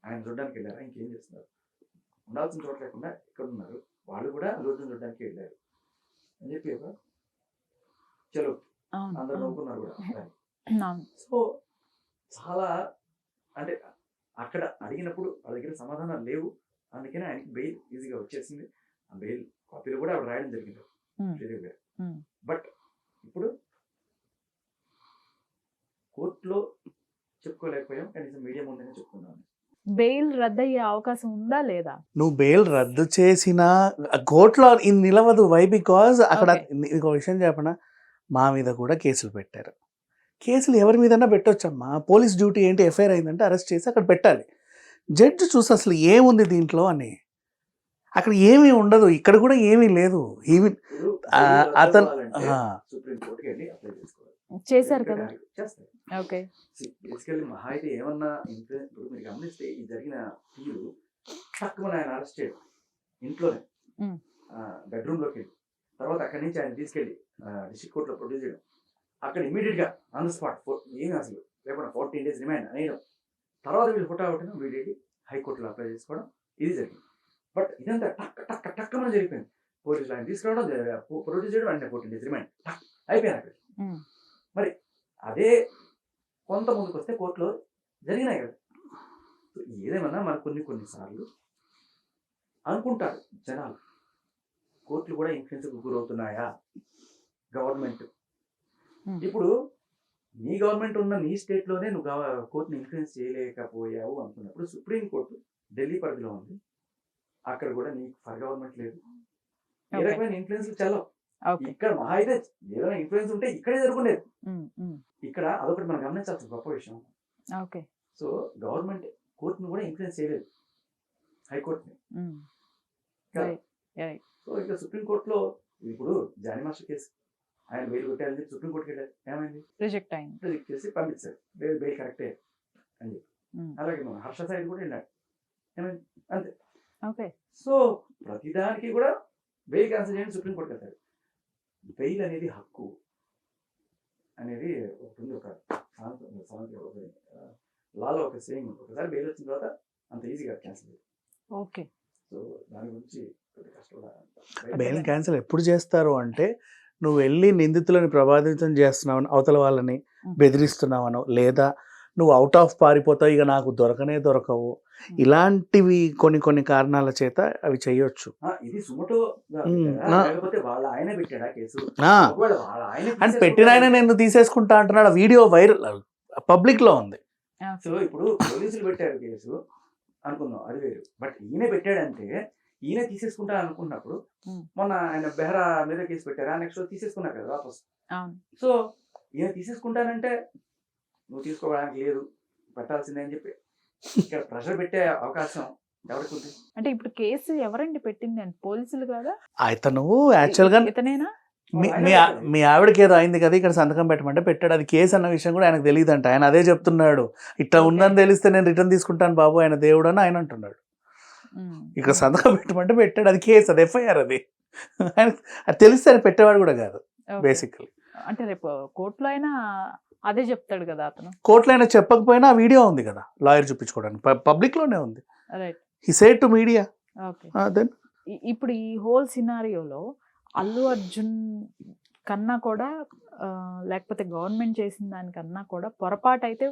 ఆయన చూడడానికి వెళ్ళారా, ఇంకేం చేస్తున్నారు, ఉండాల్సిన చోట లేకుండా ఇక్కడ ఉన్నారు, వాళ్ళు కూడా అల్లు అర్జున్ చూడడానికి వెళ్ళారు అని చెప్పి ఒక చలో అవును, అందరు అవును, నవ్వుకున్నారు కూడా. అవును. సో చాలా అంటే అక్కడ అడిగినప్పుడు వాళ్ళ దగ్గర సమాధానాలు లేవు, అందుకనే ఆయనకి బెయిల్ ఈజీగా వచ్చేసింది. ఆ బెయిల్ కాపీలు కూడా ఆవిడ రాయడం జరిగింది శ్రీదేవి గారు. ఉమ్. బట్ ఇప్పుడు కోర్టులో చెప్పుకోలేకపోయాం, కనీసం మీడియా ముందునే చెప్పుకున్నాను. బెయిల్ రద్దయ్యే అవకాశం ఉందా లేదా? నువ్వు బెయిల్ రద్దు చేసినా కోర్టులో ఇది నిలవదు. వై? బికాజ్ అక్కడ Okay. ఇంకో విషయం చెప్పనా, మా మీద కూడా కేసులు పెట్టారు. కేసులు ఎవరి మీదన్నా పెట్టొచ్చమ్మా. పోలీస్ డ్యూటీ ఏంటి, ఎఫ్ఐఆర్ అయిందంటే అరెస్ట్ చేసి అక్కడ పెట్టాలి. జడ్జి చూసి అసలు ఏముంది దీంట్లో అని, అక్కడ ఏమీ ఉండదు, ఇక్కడ కూడా ఏమీ లేదు. ఈవెన్ ఇప్పుడు అతను సుప్రీం కోర్టుకి వెళ్ళి అప్లై చేసుకోవాలి, చేశారు కదా. చేస్తారు. ఓకే. బేసికల్లీ మహా అయితే ఏమన్నా ఇప్పుడు మీరు గమనిస్తే ఈ జరిగిన తీరు తక్కువ ఆయన అరెస్ట్ చేయడం ఇంట్లోనే ఉమ్. బెడ్రూమ్ లోకి వెళ్ళి తర్వాత అక్కడి నుంచి ఆయన తీసుకెళ్ళి డిస్ట్రిక్ట్ కోర్టులో ప్రొడ్యూస్ చేయడం, అక్కడ ఇమీడియట్ గా ఆన్ ద స్పాట్ ఏమి అసలు లేకుండా 14 days రిమైండ్ అనేయడం, తర్వాత వీళ్ళు ఫోటో ఒకటి ఇమీడియట్లీ హైకోర్టులో అప్లై చేసుకోవడం, ఇది జరిగింది. బట్ ఇదంతా టక్ టక్ టక్కమని జరిగిపోయింది. పోలీసులు ఆయన తీసుకురావడం, ప్రొడ్యూస్ చేయడం, అంటే 14 days రిమైండ్ అయిపోయింది అక్కడ. ఉమ్. మరి అదే కొంత ముందుకు వస్తే కోర్టులో జరిగినాయి కదా. సో ఏదేమన్నా మనకు కొన్నిసార్లు అనుకుంటారు జనాలు, కోర్టులు కూడా ఇన్ఫ్లుయెన్స్కి గురవుతున్నాయా గవర్నమెంట్. ఇప్పుడు నీ గవర్నమెంట్ ఉన్న నీ స్టేట్లోనే నువ్వు కోర్టుని ఇన్ఫ్లుయెన్స్ చేయలేకపోయావు అనుకున్నప్పుడు సుప్రీంకోర్టు ఢిల్లీ పరిధిలో ఉంది, అక్కడ కూడా నీకు ఫర్ గవర్నమెంట్ లేదు, ఏ రకమైన ఇన్ఫ్లుయెన్స్ చల్లవు. ఇక్కడ మహా అయితే ఏదైనా ఇన్ఫ్లుయెన్స్ ఉంటే ఇక్కడే జరుగుండేది. ఇక్కడ అదొకటి మనం గమనించాల్సిన గొప్ప విషయం. ఓకే. సో గవర్నమెంట్ కోర్టును కూడా ఇన్ఫ్లుయెన్స్ చేయలేదు, హైకోర్టుని. సో ఇక సుప్రీంకోర్టులో ఇప్పుడు జానీ మాస్టర్ కేసు ఆయన బెయిల్ కొట్టారని చెప్పి సుప్రీంకోర్టుకి వెళ్ళారు, ఏమైంది, రిజెక్ట్ అయింది, రిజెక్ట్ చేసి పంపించారు, బెయిల్ కరెక్టే అని చెప్పి. అలాగే మన హర్ష సైడ్ కూడా వెళ్ళాడు, ఏమైంది, అంతే. ఓకే. సో ప్రతిదానికి కూడా బెయిల్ క్యాన్సిల్ చేయండి సుప్రీంకోర్టుకి వెళ్తారు. బెయిల్ అనేది హక్కు అనేది ఒకటి ఉంది, ఒక లాలో ఒక సేయింగ్, ఒకసారి బెయిల్ వచ్చిన తర్వాత అంత ఈజీగా క్యాన్సిల్. ఓకే. సో దాని గురించి కొద్దిగా కష్టపడాలి. బెయిల్ క్యాన్సిల్ ఎప్పుడు చేస్తారు అంటే, నువ్వు వెళ్ళి నిందితులను ప్రభావితం చేస్తున్నావు అవతల వాళ్ళని బెదిరిస్తున్నావనో, లేదా నువ్వు అవుట్ ఆఫ్ పారిపోతావు, ఇక నాకు దొరకనే దొరకవు, ఇలాంటివి కొన్ని కొన్ని కారణాల చేత అవి చేయొచ్చు. ఇది సుమటో లేకపోతే వాళ్ళ ఆయన పెట్టాడా కేసు? ఒకవేళ వాళ్ళ ఆయన అండ్ పెట్టిన ఆయన నేను తీసేసుకుంటా అంటున్నాడు, వీడియో వైరల్ పబ్లిక్ లో ఉంది. సో ఇప్పుడు పోలీసులు పెట్టారు కేసు అనుకుందాం, అది వేరు. బట్ ఈయన పెట్టాడంటే ఈయన తీసేసుకుంటా అనుకున్నప్పుడు మొన్న ఆయన బెహరా మీద కేసు పెట్టారా, నెక్స్ట్ తీసేసుకున్నారు కదా వాపస్. సో ఈయన తీసేసుకుంటానంటే నువ్వు తీసుకోవడానికి లేదు, పెట్టాల్సిందే అని చెప్పి ఇక్కడ ప్రెషర్ పెట్టే అవకాశం ఎవరికి ఉంది? అంటే ఇప్పుడు కేసు ఎవరండి పెట్టింది అంటే పోలీసులు కదా? అతను యాక్చువల్ గా ఇతనేనా? మీ ఆవిడకి ఏదో అయింది కదా ఇక్కడ సంతకం పెట్టమంటే పెట్టాడు, అది కేసు అన్న విషయం కూడా ఆయనకు తెలియదంట. ఆయన అదే చెప్తున్నాడు, ఇట్లా ఉందని తెలిస్తే నేను రిటర్న్ తీసుకుంటాను బాబు, ఆయన దేవుడు అని ఆయన అంటున్నాడు. ఇక్కడ సంతకం పెట్టమంటే పెట్టాడు, అది కేసు, అది ఎఫ్ఐఆర్, అది ఆయన అది తెలిస్తే ఆయన పెట్టేవాడు కూడా కాదు బేసికలీ. అంటే రేపు కోర్టులో అయినా అదే చెప్తాడు కదా అతను. కోర్టులో అయినా చెప్పకపోయినా ఆ వీడియో ఉంది కదా లాయర్ చూపించుకోవడానికి, పబ్లిక్ లోనే ఉంది. He said to media. Then ఇప్పుడు ఈ హోల్ సినారియోలో అల్లు అర్జున్ కన్నా కూడా లేకపోతే గవర్నమెంట్ చేసిన దానికన్నా కూడా పొరపాటు అయితే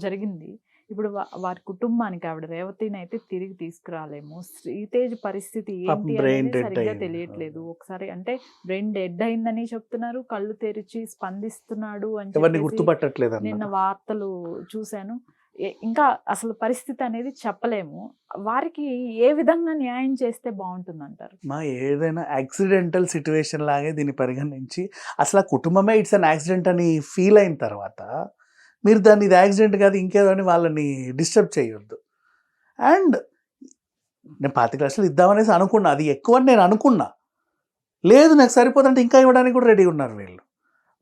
జరిగింది. ఇప్పుడు వారి కుటుంబానికి ఆవిడ రేవతిని అయితే తిరిగి తీసుకురాలేము. శ్రీతేజ్ పరిస్థితి ఏంటి అనేది సరిగ్గా తెలియట్లేదు. ఒకసారి అంటే బ్రెయిన్ డెడ్ అయిందని చెప్తున్నారు, కళ్ళు తెరిచి స్పందిస్తున్నాడు అని గుర్తుపట్టట్లేదు నిన్న వార్తలు చూశాను. ఇంకా అసలు పరిస్థితి అనేది చెప్పలేము. వారికి ఏ విధంగా న్యాయం చేస్తే బాగుంటుంది అంటారు? ఏదైనా యాక్సిడెంటల్ సిచ్యువేషన్ లాగే దీన్ని పరిగణించి, అసలు ఆ కుటుంబమే ఇట్స్ అన్ యాక్సిడెంట్ అని ఫీల్ అయిన తర్వాత మీరు దాన్ని ఇది యాక్సిడెంట్ కాదు ఇంకేదో అని వాళ్ళని డిస్టర్బ్ చేయొద్దు. అండ్ నేను 25 లక్షలు ఇద్దామనేసి అనుకున్నా, అది ఎక్కువ అని నేను అనుకున్నా. లేదు నాకు సరిపోతుంటే ఇంకా ఇవ్వడానికి కూడా రెడీగా ఉన్నారు వీళ్ళు.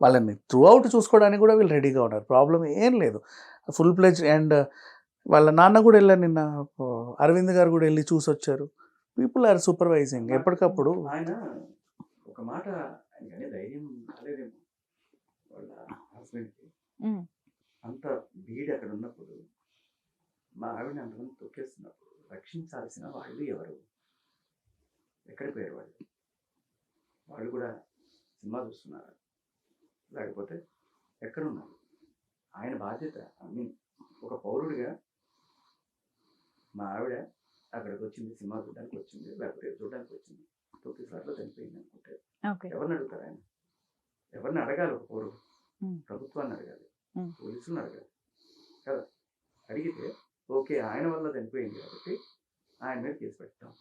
వాళ్ళని త్రూ అవుట్ చూసుకోవడానికి కూడా వీళ్ళు రెడీగా ఉన్నారు, ప్రాబ్లం ఏం లేదు, ఫుల్ ప్లెజ్. అండ్ వాళ్ళ నాన్న కూడా వెళ్ళారు నిన్న, అరవింద్ గారు కూడా వెళ్ళి చూసి వచ్చారు. పీపుల్ ఆర్ సూపర్వైజింగ్ ఎప్పటికప్పుడు. ఆయన ఒక మాట ధైర్యం కాలేదేమో వాళ్ళ హస్బెండ్కి, అంత బీడ్ అక్కడ ఉన్నప్పుడు మా ఆవిడని అంతమంది తొక్కేస్తున్నప్పుడు రక్షించాల్సిన వాళ్ళు ఎవరు? ఎక్కడికి పోయారు వాళ్ళు? వాళ్ళు కూడా సినిమా చూస్తున్నారా, లేకపోతే ఎక్కడున్నారు? ఆయన బాధ్యత. ఒక పౌరుడిగా మా ఆవిడ అక్కడికి వచ్చింది, సినిమా చూడడానికి వచ్చింది, లేకపోతే చూడడానికి వచ్చింది, 9 సార్లు చనిపోయింది అనుకుంటే ఎవరిని అడుగుతారు? ఆయన ఎవరిని అడగాలి? ఒక పౌరుడు ప్రభుత్వాన్ని అడగాలి, పోలీసులను అడగాలి కదా. అడిగితే ఓకే ఆయన వల్ల చనిపోయింది కాబట్టి ఆయన మీద కేసు పెట్టాం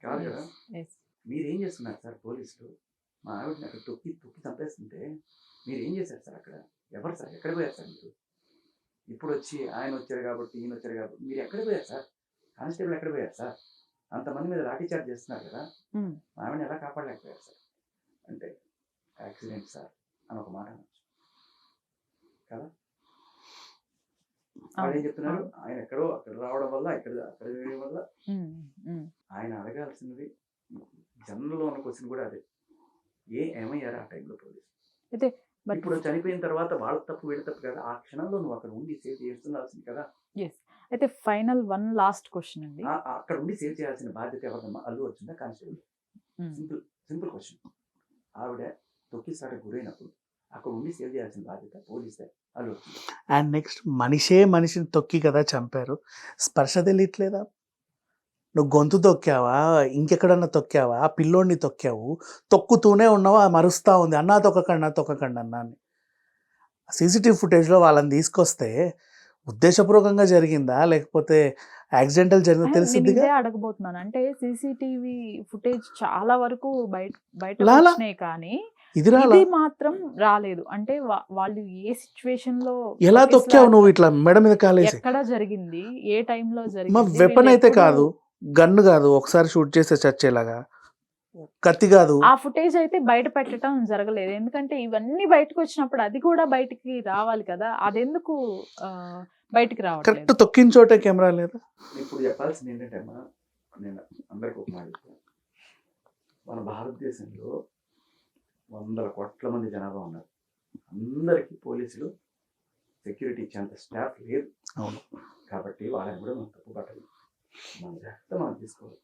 కాదు కదా. మీరేం చేస్తున్నారు సార్ పోలీసులు? మా ఆవిడని అక్కడ తొక్కి చంపేస్తుంటే మీరు ఏం చేశారు సార్? అక్కడ ఎవరు సార్? ఎక్కడ పోయారు సార్ మీరు? ఇప్పుడు వచ్చి ఆయన వచ్చారు కాబట్టి ఈయన వచ్చారు కాబట్టి మీరు ఎక్కడ పోయారు సార్? కానిస్టేబుల్ ఎక్కడ పోయారు సార్? అంతమంది మీద లాఠీ చార్జ్ చేస్తున్నారు కదా, మా ఆవిడని ఎలా కాపాడలేకపోయారు సార్? అంటే యాక్సిడెంట్ సార్ అని ఒక మాట అనొచ్చు కదా. వాళ్ళు ఏం చెప్తున్నారు? ఆయన ఎక్కడో అక్కడ రావడం వల్ల అక్కడ వేయడం వల్ల. ఆయన అడగాల్సినది జనరల్లో ఉన్న క్వశ్చన్ కూడా అదే, ఏమయ్యారు ఆ టైంలో పోలీసు? ఇప్పుడు చనిపోయిన తర్వాత వాళ్ళ తప్పు వీళ్ళ తప్పు కదా, ఆ క్షణంలో నువ్వు అక్కడ ఉండి సేవ్ చేస్తుండాల్సింది కదా. అయితే ఫైనల్ వన్ లాస్ట్ క్వశ్చన్ అండి, అక్కడ ఉండి సేవ్ చేయాల్సిన బాధ్యత ఎవరిదమ్మా? Allu Arjun constable? Simple question. ఆవిడ తొక్కిసాట గురైనప్పుడు అక్కడ ఉండి సేవ్ చేయాల్సిన బాధ్యత పోలీసే, అల్లు అర్జున్. అండ్ నెక్స్ట్ మనిషిని తొక్కి కదా చంపారు, స్పర్శ తెలియట్లేదా? నువ్వు గొంతు తొక్కావా, ఇంకెక్కడన్నా తొక్కావా, ఆ పిల్లోడిని తొక్కావు, తొక్కుతూనే ఉన్నావు, ఆ మరుస్తూ ఉంది, అన్నా తొక్కకండి అన్నా అని. సీసీటీవీ ఫుటేజ్లో వాళ్ళని తీసుకొస్తే ఉద్దేశపూర్వకంగా జరిగిందా లేకపోతే యాక్సిడెంటల్ జరిగిందా తెలిసిందిగా. అడగబోతున్నాను, అంటే సీసీటీవీ ఫుటేజ్ చాలా వరకు బయట కానీ ఇది మాత్రం రాలేదు. అంటే వాళ్ళు ఏ సిచ్యువేషన్ లో ఎలా తొక్కావు నువ్వు ఇట్లా మెడ మీద కాలేసి, ఎక్కడ జరిగింది, ఏ టైంలో జరిగింది? వెపన్ అయితే కాదు, గన్ను కాదు, ఒకసారి షూట్ చేస్తే చచ్చేలాగా, కత్తి కాదు. ఆ ఫుటేజ్ అయితే బయట పెట్టడం జరగలేదు, ఎందుకంటే ఇవన్నీ బయటకు వచ్చినప్పుడు అది కూడా బయటికి రావాలి కదా, అదెందుకు బయటికి రావాలి? కరెక్ట్ తొక్కిన చోటే కెమెరా లేదా? ఇప్పుడు చెప్పాల్సింది ఏంటంటే నేను అందరికి ఒక మాట చెప్తాను, మన భారతదేశంలో 100 కోట్ల మంది జనాభా ఉన్నారు, అందరికీ పోలీసులు సెక్యూరిటీ ఇచ్చేంత స్టాఫ్ లేదు. అవును. కాబట్టి వాళ్ళని కూడా మనం తప్పు పట్టాలి, మన జాగ్రత్త మనం తీసుకోవాలి.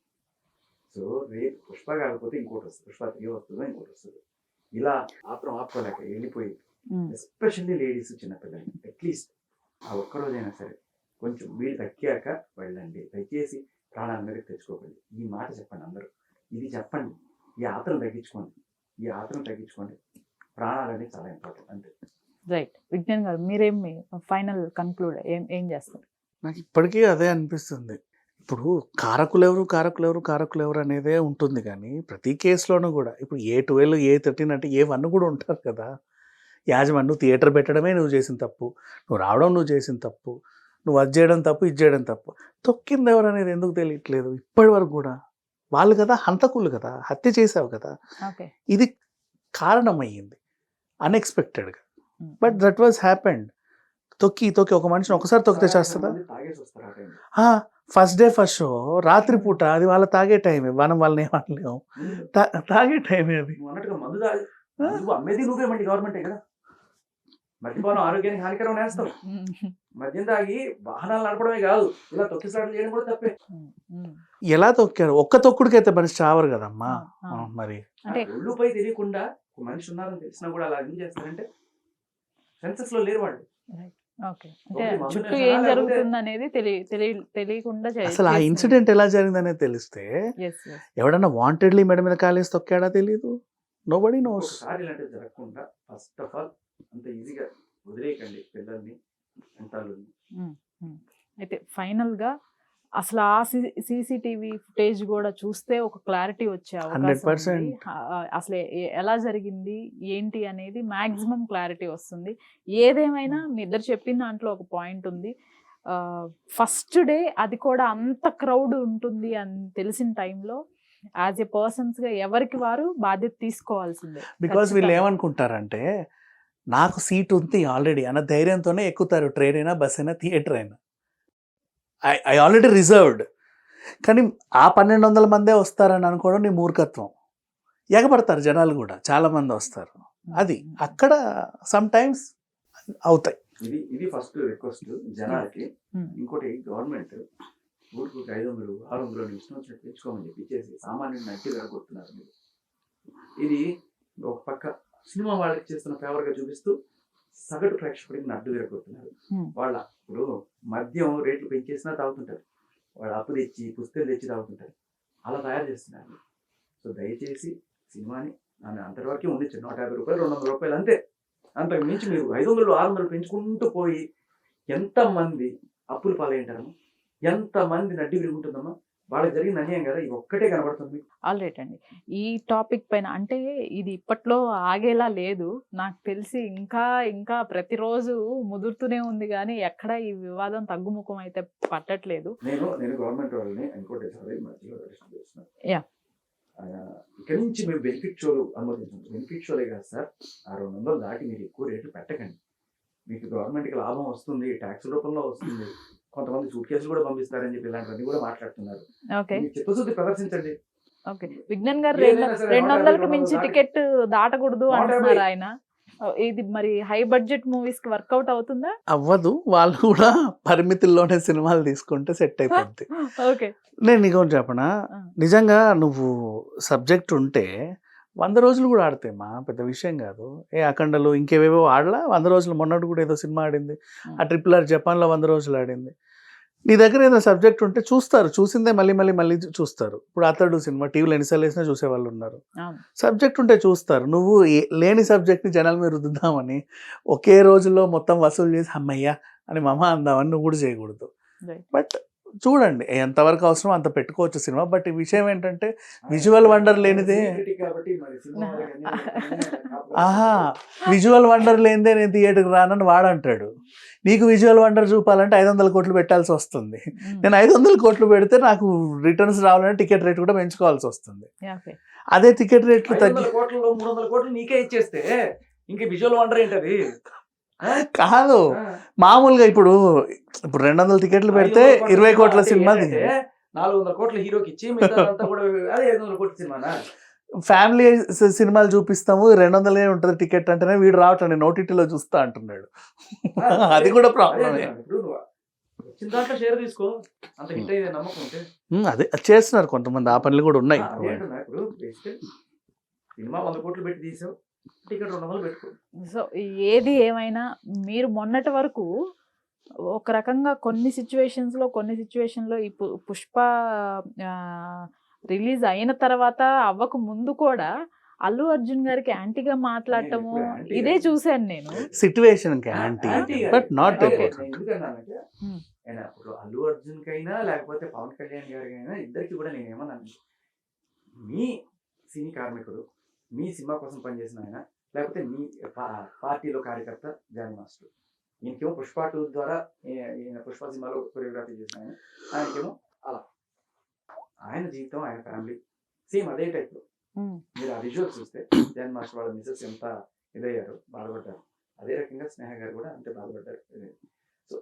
సో రేపు పుష్ప కాకపోతే ఇంకోటి వస్తుంది, పుష్ప 3 వస్తుందో ఇంకోటి వస్తుంది. ఇలా ఆత్రం ఆపుకోలేక వెళ్ళిపోయి ఎస్పెషల్లీ లేడీస్ చిన్నపిల్లలు అట్లీస్ట్ ఆ ఒక్కరోజైనా సరే కొంచెం వీళ్ళు తగ్గాక వెళ్ళండి, దయచేసి ప్రాణాల మీదకి తెచ్చుకోకండి. ఈ మాట చెప్పండి అందరూ, ఇది చెప్పండి. ఈ ఆత్రం తగ్గించుకోండి. ప్రాణాలు అనేది చాలా ఇంపార్టెంట్ అంతే. రైట్. విజ్ఞాన్ గారు మీరేమి ఫైనల్ కన్క్లూడ్ ఏం చేస్తారు? నాకు ఇప్పటికీ అదే అనిపిస్తుంది. ఇప్పుడు కారకులెవరు అనేదే ఉంటుంది, కానీ ప్రతి కేసులోనూ కూడా ఇప్పుడు A12 A13 అంటే A1 కూడా ఉంటారు కదా. యాజమాన్యం నువ్వు థియేటర్ పెట్టడమే నువ్వు చేసిన తప్పు, నువ్వు రావడం నువ్వు చేసిన తప్పు, నువ్వు అది చేయడం తప్పు, ఇది చేయడం తప్పు. తొక్కింది ఎవరు అనేది ఎందుకు తెలియట్లేదు ఇప్పటి వరకు కూడా? వాళ్ళు కదా హంతకులు కదా, హత్య చేసావు కదా. ఇది కారణమయ్యింది అన్ఎక్స్పెక్టెడ్గా. But that was happened. తొక్కి ఒక మనిషిని ఒకసారి తొక్కితే చేస్తుందా? తాగేసి వస్తారు ఆ టైంలో. ఫస్ట్ డే ఫస్ట్ షో రాత్రిపూట, అది వాళ్ళ తాగే టైమే, వాళ్ళని ఏమనలేము, తాగే టైమే అది. నువ్వు అన్నట్టుగా మందు తాగి నువ్వు అమ్మేది నువ్వే, మళ్ళీ గవర్నమెంటే కదా. మద్యపానం ఆరోగ్యానికి హానికరం నేస్తావు. మద్యం తాగి వాహనాలు నడపడమే కాదు, ఇలా తొక్కిసాట్లు చేయడం కూడా తప్పే. ఎలా తొక్కారు? ఒక్క తొక్కుడికైతే మనిషి చావరు కదమ్మా. మరి అంటే ఒళ్ళుపై తెలియకుండా ఒక మనిషి ఉన్నారని తెలిసినా కూడా అలా ఎందుకు చేస్తారంటే సెన్సెస్ లో లేరు వాళ్ళు. ఓకే, అంటే చుట్టూ ఏం జరుగుతుంది అనేది తెలియకుండా అసలు ఆ ఇన్సిడెంట్ ఎలా జరిగిందనేది తెలిస్తే ఎవడన్నా వాంటెడ్లీ మెడ మీద కాలేసి తొక్కాడా తెలీదు. Nobody nose. ఒకసారి ఇలాంటివి జరగకుండా ఫస్ట్ ఆఫ్ ఆల్ అంత ఈజీగా వదిలేయకండి పిల్లల్ని, అంటాలని. అయితే ఫైనల్ గా అసలు ఆ CCTV ఫుటేజ్ కూడా చూస్తే ఒక క్లారిటీ వచ్చే అవకాశం ఉంది. అసలు ఎలా జరిగింది ఏంటి అనేది మాక్సిమం క్లారిటీ వస్తుంది. ఏదేమైనా మీ ఇద్దరు చెప్పిన దాంట్లో ఒక పాయింట్ ఉంది. ఫస్ట్ డే అది కూడా అంత క్రౌడ్ ఉంటుంది అని తెలిసిన టైంలో యాజ్ ఎ పర్సన్స్ గా ఎవరికి వారు బాధ్యత తీసుకోవాల్సిందే. బికాస్ వీళ్ళు ఏమనుకుంటారంటే నాకు సీట్ ఉంది ఆల్రెడీ అన్న ధైర్యంతోనే ఎక్కుతారు. ట్రైన్ అయినా, బస్ అయినా, థియేటర్ అయినా. I already reserved. కానీ ఆ 1200 మందే వస్తారని అనుకోవడం నీ మూర్ఖత్వం. ఎగబడతారు జనాలు కూడా, చాలా మంది వస్తారు. అది అక్కడ సమ్ టైమ్స్ అవుతాయి. ఇది ఫస్ట్ రిక్వెస్ట్ జనాలకి. ఇంకోటి గవర్నమెంట్ ఊరికి 500 600 ఇష్టం వచ్చినట్టు తెచ్చుకోమని చెప్పి ఇచ్చేసి సామాన్యుడిని నట్టి జరగొడుతున్నారు. ఇది ఒక పక్క సినిమా వాళ్ళకి చేస్తున్న ఫేవర్ గా చూపిస్తూ సగటు ప్రేక్షకుడికి నడ్డు విరగొడుతున్నారు. వాళ్ళ ఇప్పుడు మద్యం రేట్లు పెంచేసినా తాగుతుంటారు, వాళ్ళు అప్పు తెచ్చి పుస్తకం తెచ్చి తాగుతుంటారు, అలా తయారు చేస్తున్నారు. సో దయచేసి సినిమాని అంతటి వరకే ఉండించండి. 150 రూపాయలు 200 రూపాయలు అంతే. అంతకు మించి మీరు 500 600 పెంచుకుంటూ పోయి ఎంతమంది అప్పులు పాలైంటారమ్మా, ఎంతమంది నడ్డి విరుగుంటుందమ్మా. వాళ్ళకి జరిగిన అన్యాయం కదా, ఇది ఒక్కటే కనబడుతుంది. ఆల్రైట్ అండి, ఈ టాపిక్ పైన అంటే ఇది ఇప్పట్లో ఆగేలా లేదు నాకు తెలిసి. ఇంకా ప్రతిరోజు ముదురుతూనే ఉంది, కానీ ఎక్కడ ఈ వివాదం తగ్గుముఖం అయితే పట్టట్లేదు. నేను గవర్నమెంట్ వాళ్ళని ఇంకోటి ఇక్కడి నుంచి మేము బెనిఫిట్ షోలు అనుమతించాం. బెనిఫిట్ షోలే కాదు సార్, 600 దాటి మీరు ఎక్కువ రేట్లు పెట్టకండి. మీకు గవర్నమెంట్కి లాభం వస్తుంది, ట్యాక్స్ రూపంలో వస్తుంది, కొంతమంది సూట్ కేసులు కూడా పంపిస్తారని చెప్పి ఇలాంటివన్నీ కూడా మాట్లాడుతున్నారు. చిత్తశుద్ధి ప్రదర్శించండి. ఓకే, విజ్ఞాన్ గారు 200కి మించి టికెట్ దాటకూడదు అంటున్నారు ఆయన. ఇది మరి హై బడ్జెట్ మూవీస్ కి వర్కౌట్ అవుతుందా? అవ్వదు. వాళ్ళు కూడా పరిమితుల్లోనే సినిమాలు తీసుకుంటే సెట్ అయిపోద్ది. ఓకే, నేను నీకు చెప్పనా, నిజంగా నువ్వు సబ్జెక్ట్ ఉంటే 100 రోజులు కూడా ఆడతాయమ్మా, పెద్ద విషయం కాదు. అఖండలు ఇంకేవేవో ఆడలా 100 రోజులు. మొన్నటి కూడా ఏదో సినిమా ఆడింది, ఆ RRR జపాన్లో 100 రోజులు ఆడింది. నీ దగ్గర ఏదో సబ్జెక్ట్ ఉంటే చూస్తారు, చూసిందే మళ్ళీ చూస్తారు. ఇప్పుడు అతడు సినిమా టీవీలో ఎన్నిసార్లు వేసినా చూసేవాళ్ళు ఉన్నారు. సబ్జెక్ట్ ఉంటే చూస్తారు. నువ్వు లేని సబ్జెక్ట్ని జనాల మీద రుద్దుదామని ఒకే రోజులో మొత్తం వసూలు చేసి అమ్మయ్యా అని మమ అందామని నువ్వు కూడా చేయకూడదు. బట్ చూడండి ఎంతవరకు అవసరం అంత పెట్టుకోవచ్చు సినిమా. బట్ ఈ విషయం ఏంటంటే విజువల్ వండర్ లేనిదే విజువల్ వండర్ లేనిదే నేను థియేటర్కి రానని వాడంటాడు. నీకు విజువల్ వండర్ చూపాలంటే 500 కోట్లు పెట్టాల్సి వస్తుంది. నేను 500 కోట్లు పెడితే నాకు రిటర్న్స్ రావాలంటే టికెట్ రేట్ కూడా పెంచుకోవాల్సి వస్తుంది. అదే టికెట్ రేట్లు 300 కోట్లు నీకే ఇచ్చేస్తే ఇంక విజువల్ వండర్ ఏంటది? కాదు, మామూలుగా ఇప్పుడు 200 టికెట్లు పెడితే 20 కోట్ల సినిమా, 400 కోట్ల హీరోకి ఇచ్చి మిగతా కూడా అదే 500 కోట్ల సినిమానా? ఫ్యామిలీ సినిమాలు చూపిస్తాము 200 ఉంటుంది టికెట్ అంటేనే వీడు రావట్లేదు నేను ఓటీటీలో చూస్తా అంటున్నాడు. అది కూడా ప్రాబ్లమే. ఇప్పుడు నువ్వు వచ్చిన దాంట్లో షేర్ తీసుకో, అంత హిట్ అయ్యే నమ్మకం ఉంటే. అదే చేస్తున్నారు కొంతమంది, ఆ పనులు కూడా ఉన్నాయి. అదేంటున్నా ఇప్పుడు బేసికల్ సినిమా 100 కోట్లు పెట్టి తీసావు, టికెట్ 200 పెట్టుకో. సో ఏది ఏమైనా మీరు మొన్నటి వరకు ఒక రకంగా కొన్ని సిచ్యువేషన్లో ఈ పుష్ప రిలీజ్ అయిన తర్వాత అవ్వక ముందు కూడా అల్లు అర్జున్ గారికి యాంటీగా మాట్లాడటము ఇదే చూశాను నేను. సిచ్యువేషన్ బట్ నాట్ ఎందుకన్నానంటే Hmm. ఆయన ఇప్పుడు అల్లు అర్జున్ కైనా లేకపోతే పవన్ కళ్యాణ్ గారికైనా ఇద్దరికి కూడా నేను ఏమన్నాను, మీ సినీ కార్మికుడు, మీ సినిమా కోసం పనిచేసిన ఆయన, లేకపోతే మీ పార్టీలో కార్యకర్త జానీ మాస్టర్. ఈయనకేమో పుష్ప 2 ద్వారా ఈయన పుష్ప సినిమాలో కొరియోగ్రఫీ చేసిన ఆయన, ఆయనకేమో అలా ఆయన జీవితం ఆయన ఫ్యామిలీ సేమ్ అదే టైప్లో. మీరు ఆ విజువల్స్ చూస్తే జానీ మాస్టర్ వాళ్ళ మిసెస్ ఎంత ఇదయ్యారు, బాధపడ్డారు. అదే రకంగా స్నేహ గారు కూడా అంతే బాధపడ్డారు. సో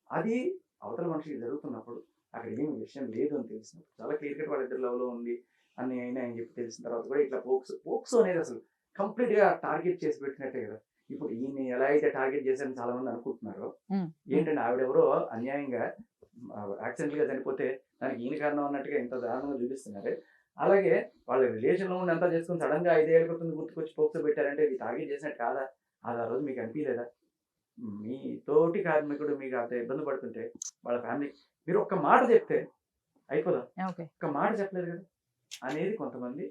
అది అవతల మనిషికి జరుగుతున్నప్పుడు అక్కడ ఏం విషయం లేదు అని తెలిసినప్పుడు, చాలా క్లియర్ కట్ వాళ్ళిద్దరు లవ్లో ఉంది అని అయినా అని చెప్పి తెలిసిన తర్వాత కూడా ఇట్లా పోక్సో అనేది అసలు కంప్లీట్గా టార్గెట్ చేసి పెట్టినట్టే కదా. ఇప్పుడు ఈయన ఎలా అయితే టార్గెట్ చేశారని చాలా మంది అనుకుంటున్నారో, ఏంటంటే ఆవిడెవరో అన్యాయంగా యాక్సిడెంట్గా చనిపోతే దానికి ఈయన కారణం అన్నట్టుగా ఇంత దారుణంగా చూపిస్తున్నారు. అలాగే వాళ్ళ రిలేషన్లో ఉండి అంతా చేసుకుని సడన్గా 5 ఏళ్ళ క్రితం గుర్తుకొచ్చి పోక్సో పెట్టారంటే ఇది టార్గెట్ చేసినట్టు కాదా? అది ఆ రోజు మీకు అనిపించలేదా? మీ తోటి కార్మికుడు మీకు అంత ఇబ్బంది పడుతుంటే వాళ్ళ ఫ్యామిలీ మీరు ఒక్క మాట చెప్తే అయిపోదా? ఒక్క మాట చెప్పలేదు కదా అనేది కొంతమంది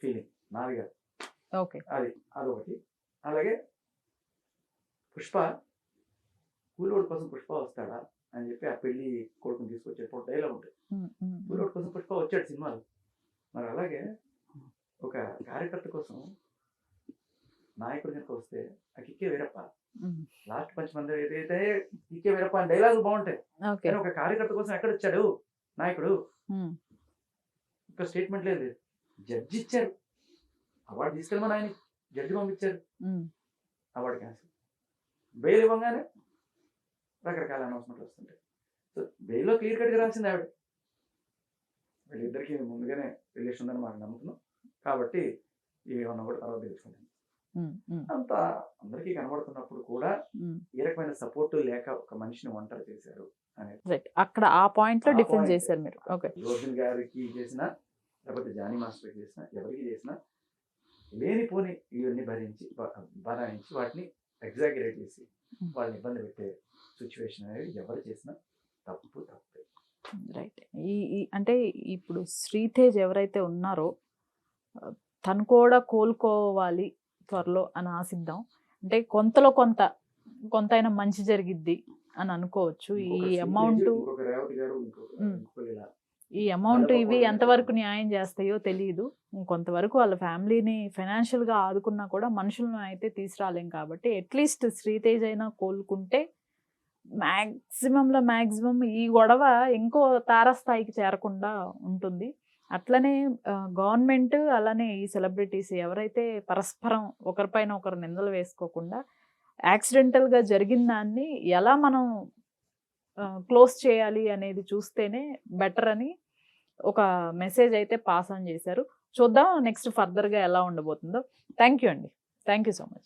ఫీలింగ్, నాది కాదు. అదొకటి. అలాగే పుష్ప కూలోడి కోసం పుష్ప వస్తాడా అని చెప్పి ఆ పెళ్లి కొడుకుని తీసుకొచ్చేటప్పుడు డైలాగ్ ఉంటుంది, కూలోడి కోసం పుష్ప వచ్చాడు సినిమాలో. మరి అలాగే ఒక కార్యకర్త కోసం నాయకుడు కనుక వస్తే ఆ కిక్కే వీరప్ప, లాస్ట్ పంచమంది ఏదైతే కిక్కే వీరప్ప అని డైలాగులు బాగుంటాయి. కానీ ఒక కార్యకర్త కోసం ఎక్కడ వచ్చాడు నాయకుడు? ఒక స్టేట్మెంట్ లేదు. జడ్జి ఇచ్చారు, అవార్డు తీసుకెళ్ళమని ఆయన జడ్జి పంపించారు, అవార్డు క్యాన్సిల్. బెయిల్ ఇవ్వగానే రకరకాల అనౌన్స్మెంట్లు వస్తుంటాయి. సో బెయిల్లో క్లియర్ కట్గా రాసింది ఆవిడ, వీళ్ళిద్దరికి ముందుగానే రిలేషన్ ఉందని మాకు నమ్ముతున్నాం కాబట్టి ఏమన్నా కూడా తర్వాత తెలుసుకుంటాం. అంత అందరికీ కనబడుతున్నప్పుడు కూడా ఏ రకమైన సపోర్ట్ లేక ఒక మనిషిని ఒంటరి చేశారు అనేది అక్కడ ఆ పాయింట్ లో డిఫెన్స్ చేశారు మీరు. అర్జున్ గారికి చేసినా లేకపోతే జానీ మాస్టర్ చేసినా ఎవరికి చేసినా లేనిపోని ఇవన్నీ భరించి వాటిని ఎగ్జాగరేట్ చేసి వాళ్ళని ఇబ్బంది పెట్టే సిచ్యువేషన్ అనేది ఎవరు చేసినా తప్పే. రైట్. అంటే ఇప్పుడు శ్రీతేజ్ ఎవరైతే ఉన్నారో తను కూడా కోలుకోవాలి త్వరలో అని ఆశిద్దాం. అంటే కొంతలో కొంత అయినా మంచి జరిగిద్ది అని అనుకోవచ్చు. ఈ అమౌంట్ ఇవి ఎంతవరకు న్యాయం చేస్తాయో తెలియదు. కొంతవరకు వాళ్ళ ఫ్యామిలీని ఫైనాన్షియల్గా ఆదుకున్నా కూడా మనుషులను అయితే తీసుకురాలేం కాబట్టి అట్లీస్ట్ శ్రీతేజ్ అయినా కోలుకుంటే మ్యాక్సిమం ఈ గొడవ ఇంకో తారాస్థాయికి చేరకుండా ఉంటుంది. అట్లనే గవర్నమెంట్ అలానే ఈ సెలబ్రిటీస్ ఎవరైతే పరస్పరం ఒకరిపైన ఒకరు నిందలు వేసుకోకుండా యాక్సిడెంటల్గా జరిగిన దాన్ని ఎలా మనం క్లోజ్ చేయాలి అనేది చూస్తేనే బెటర్ అని ఒక మెసేజ్ అయితే పాస్ ఆన్ చేశారు. చూద్దాం నెక్స్ట్ ఫర్దర్గా ఎలా ఉండబోతుందో. థ్యాంక్ యూ అండి, థ్యాంక్ యూ సో మచ్.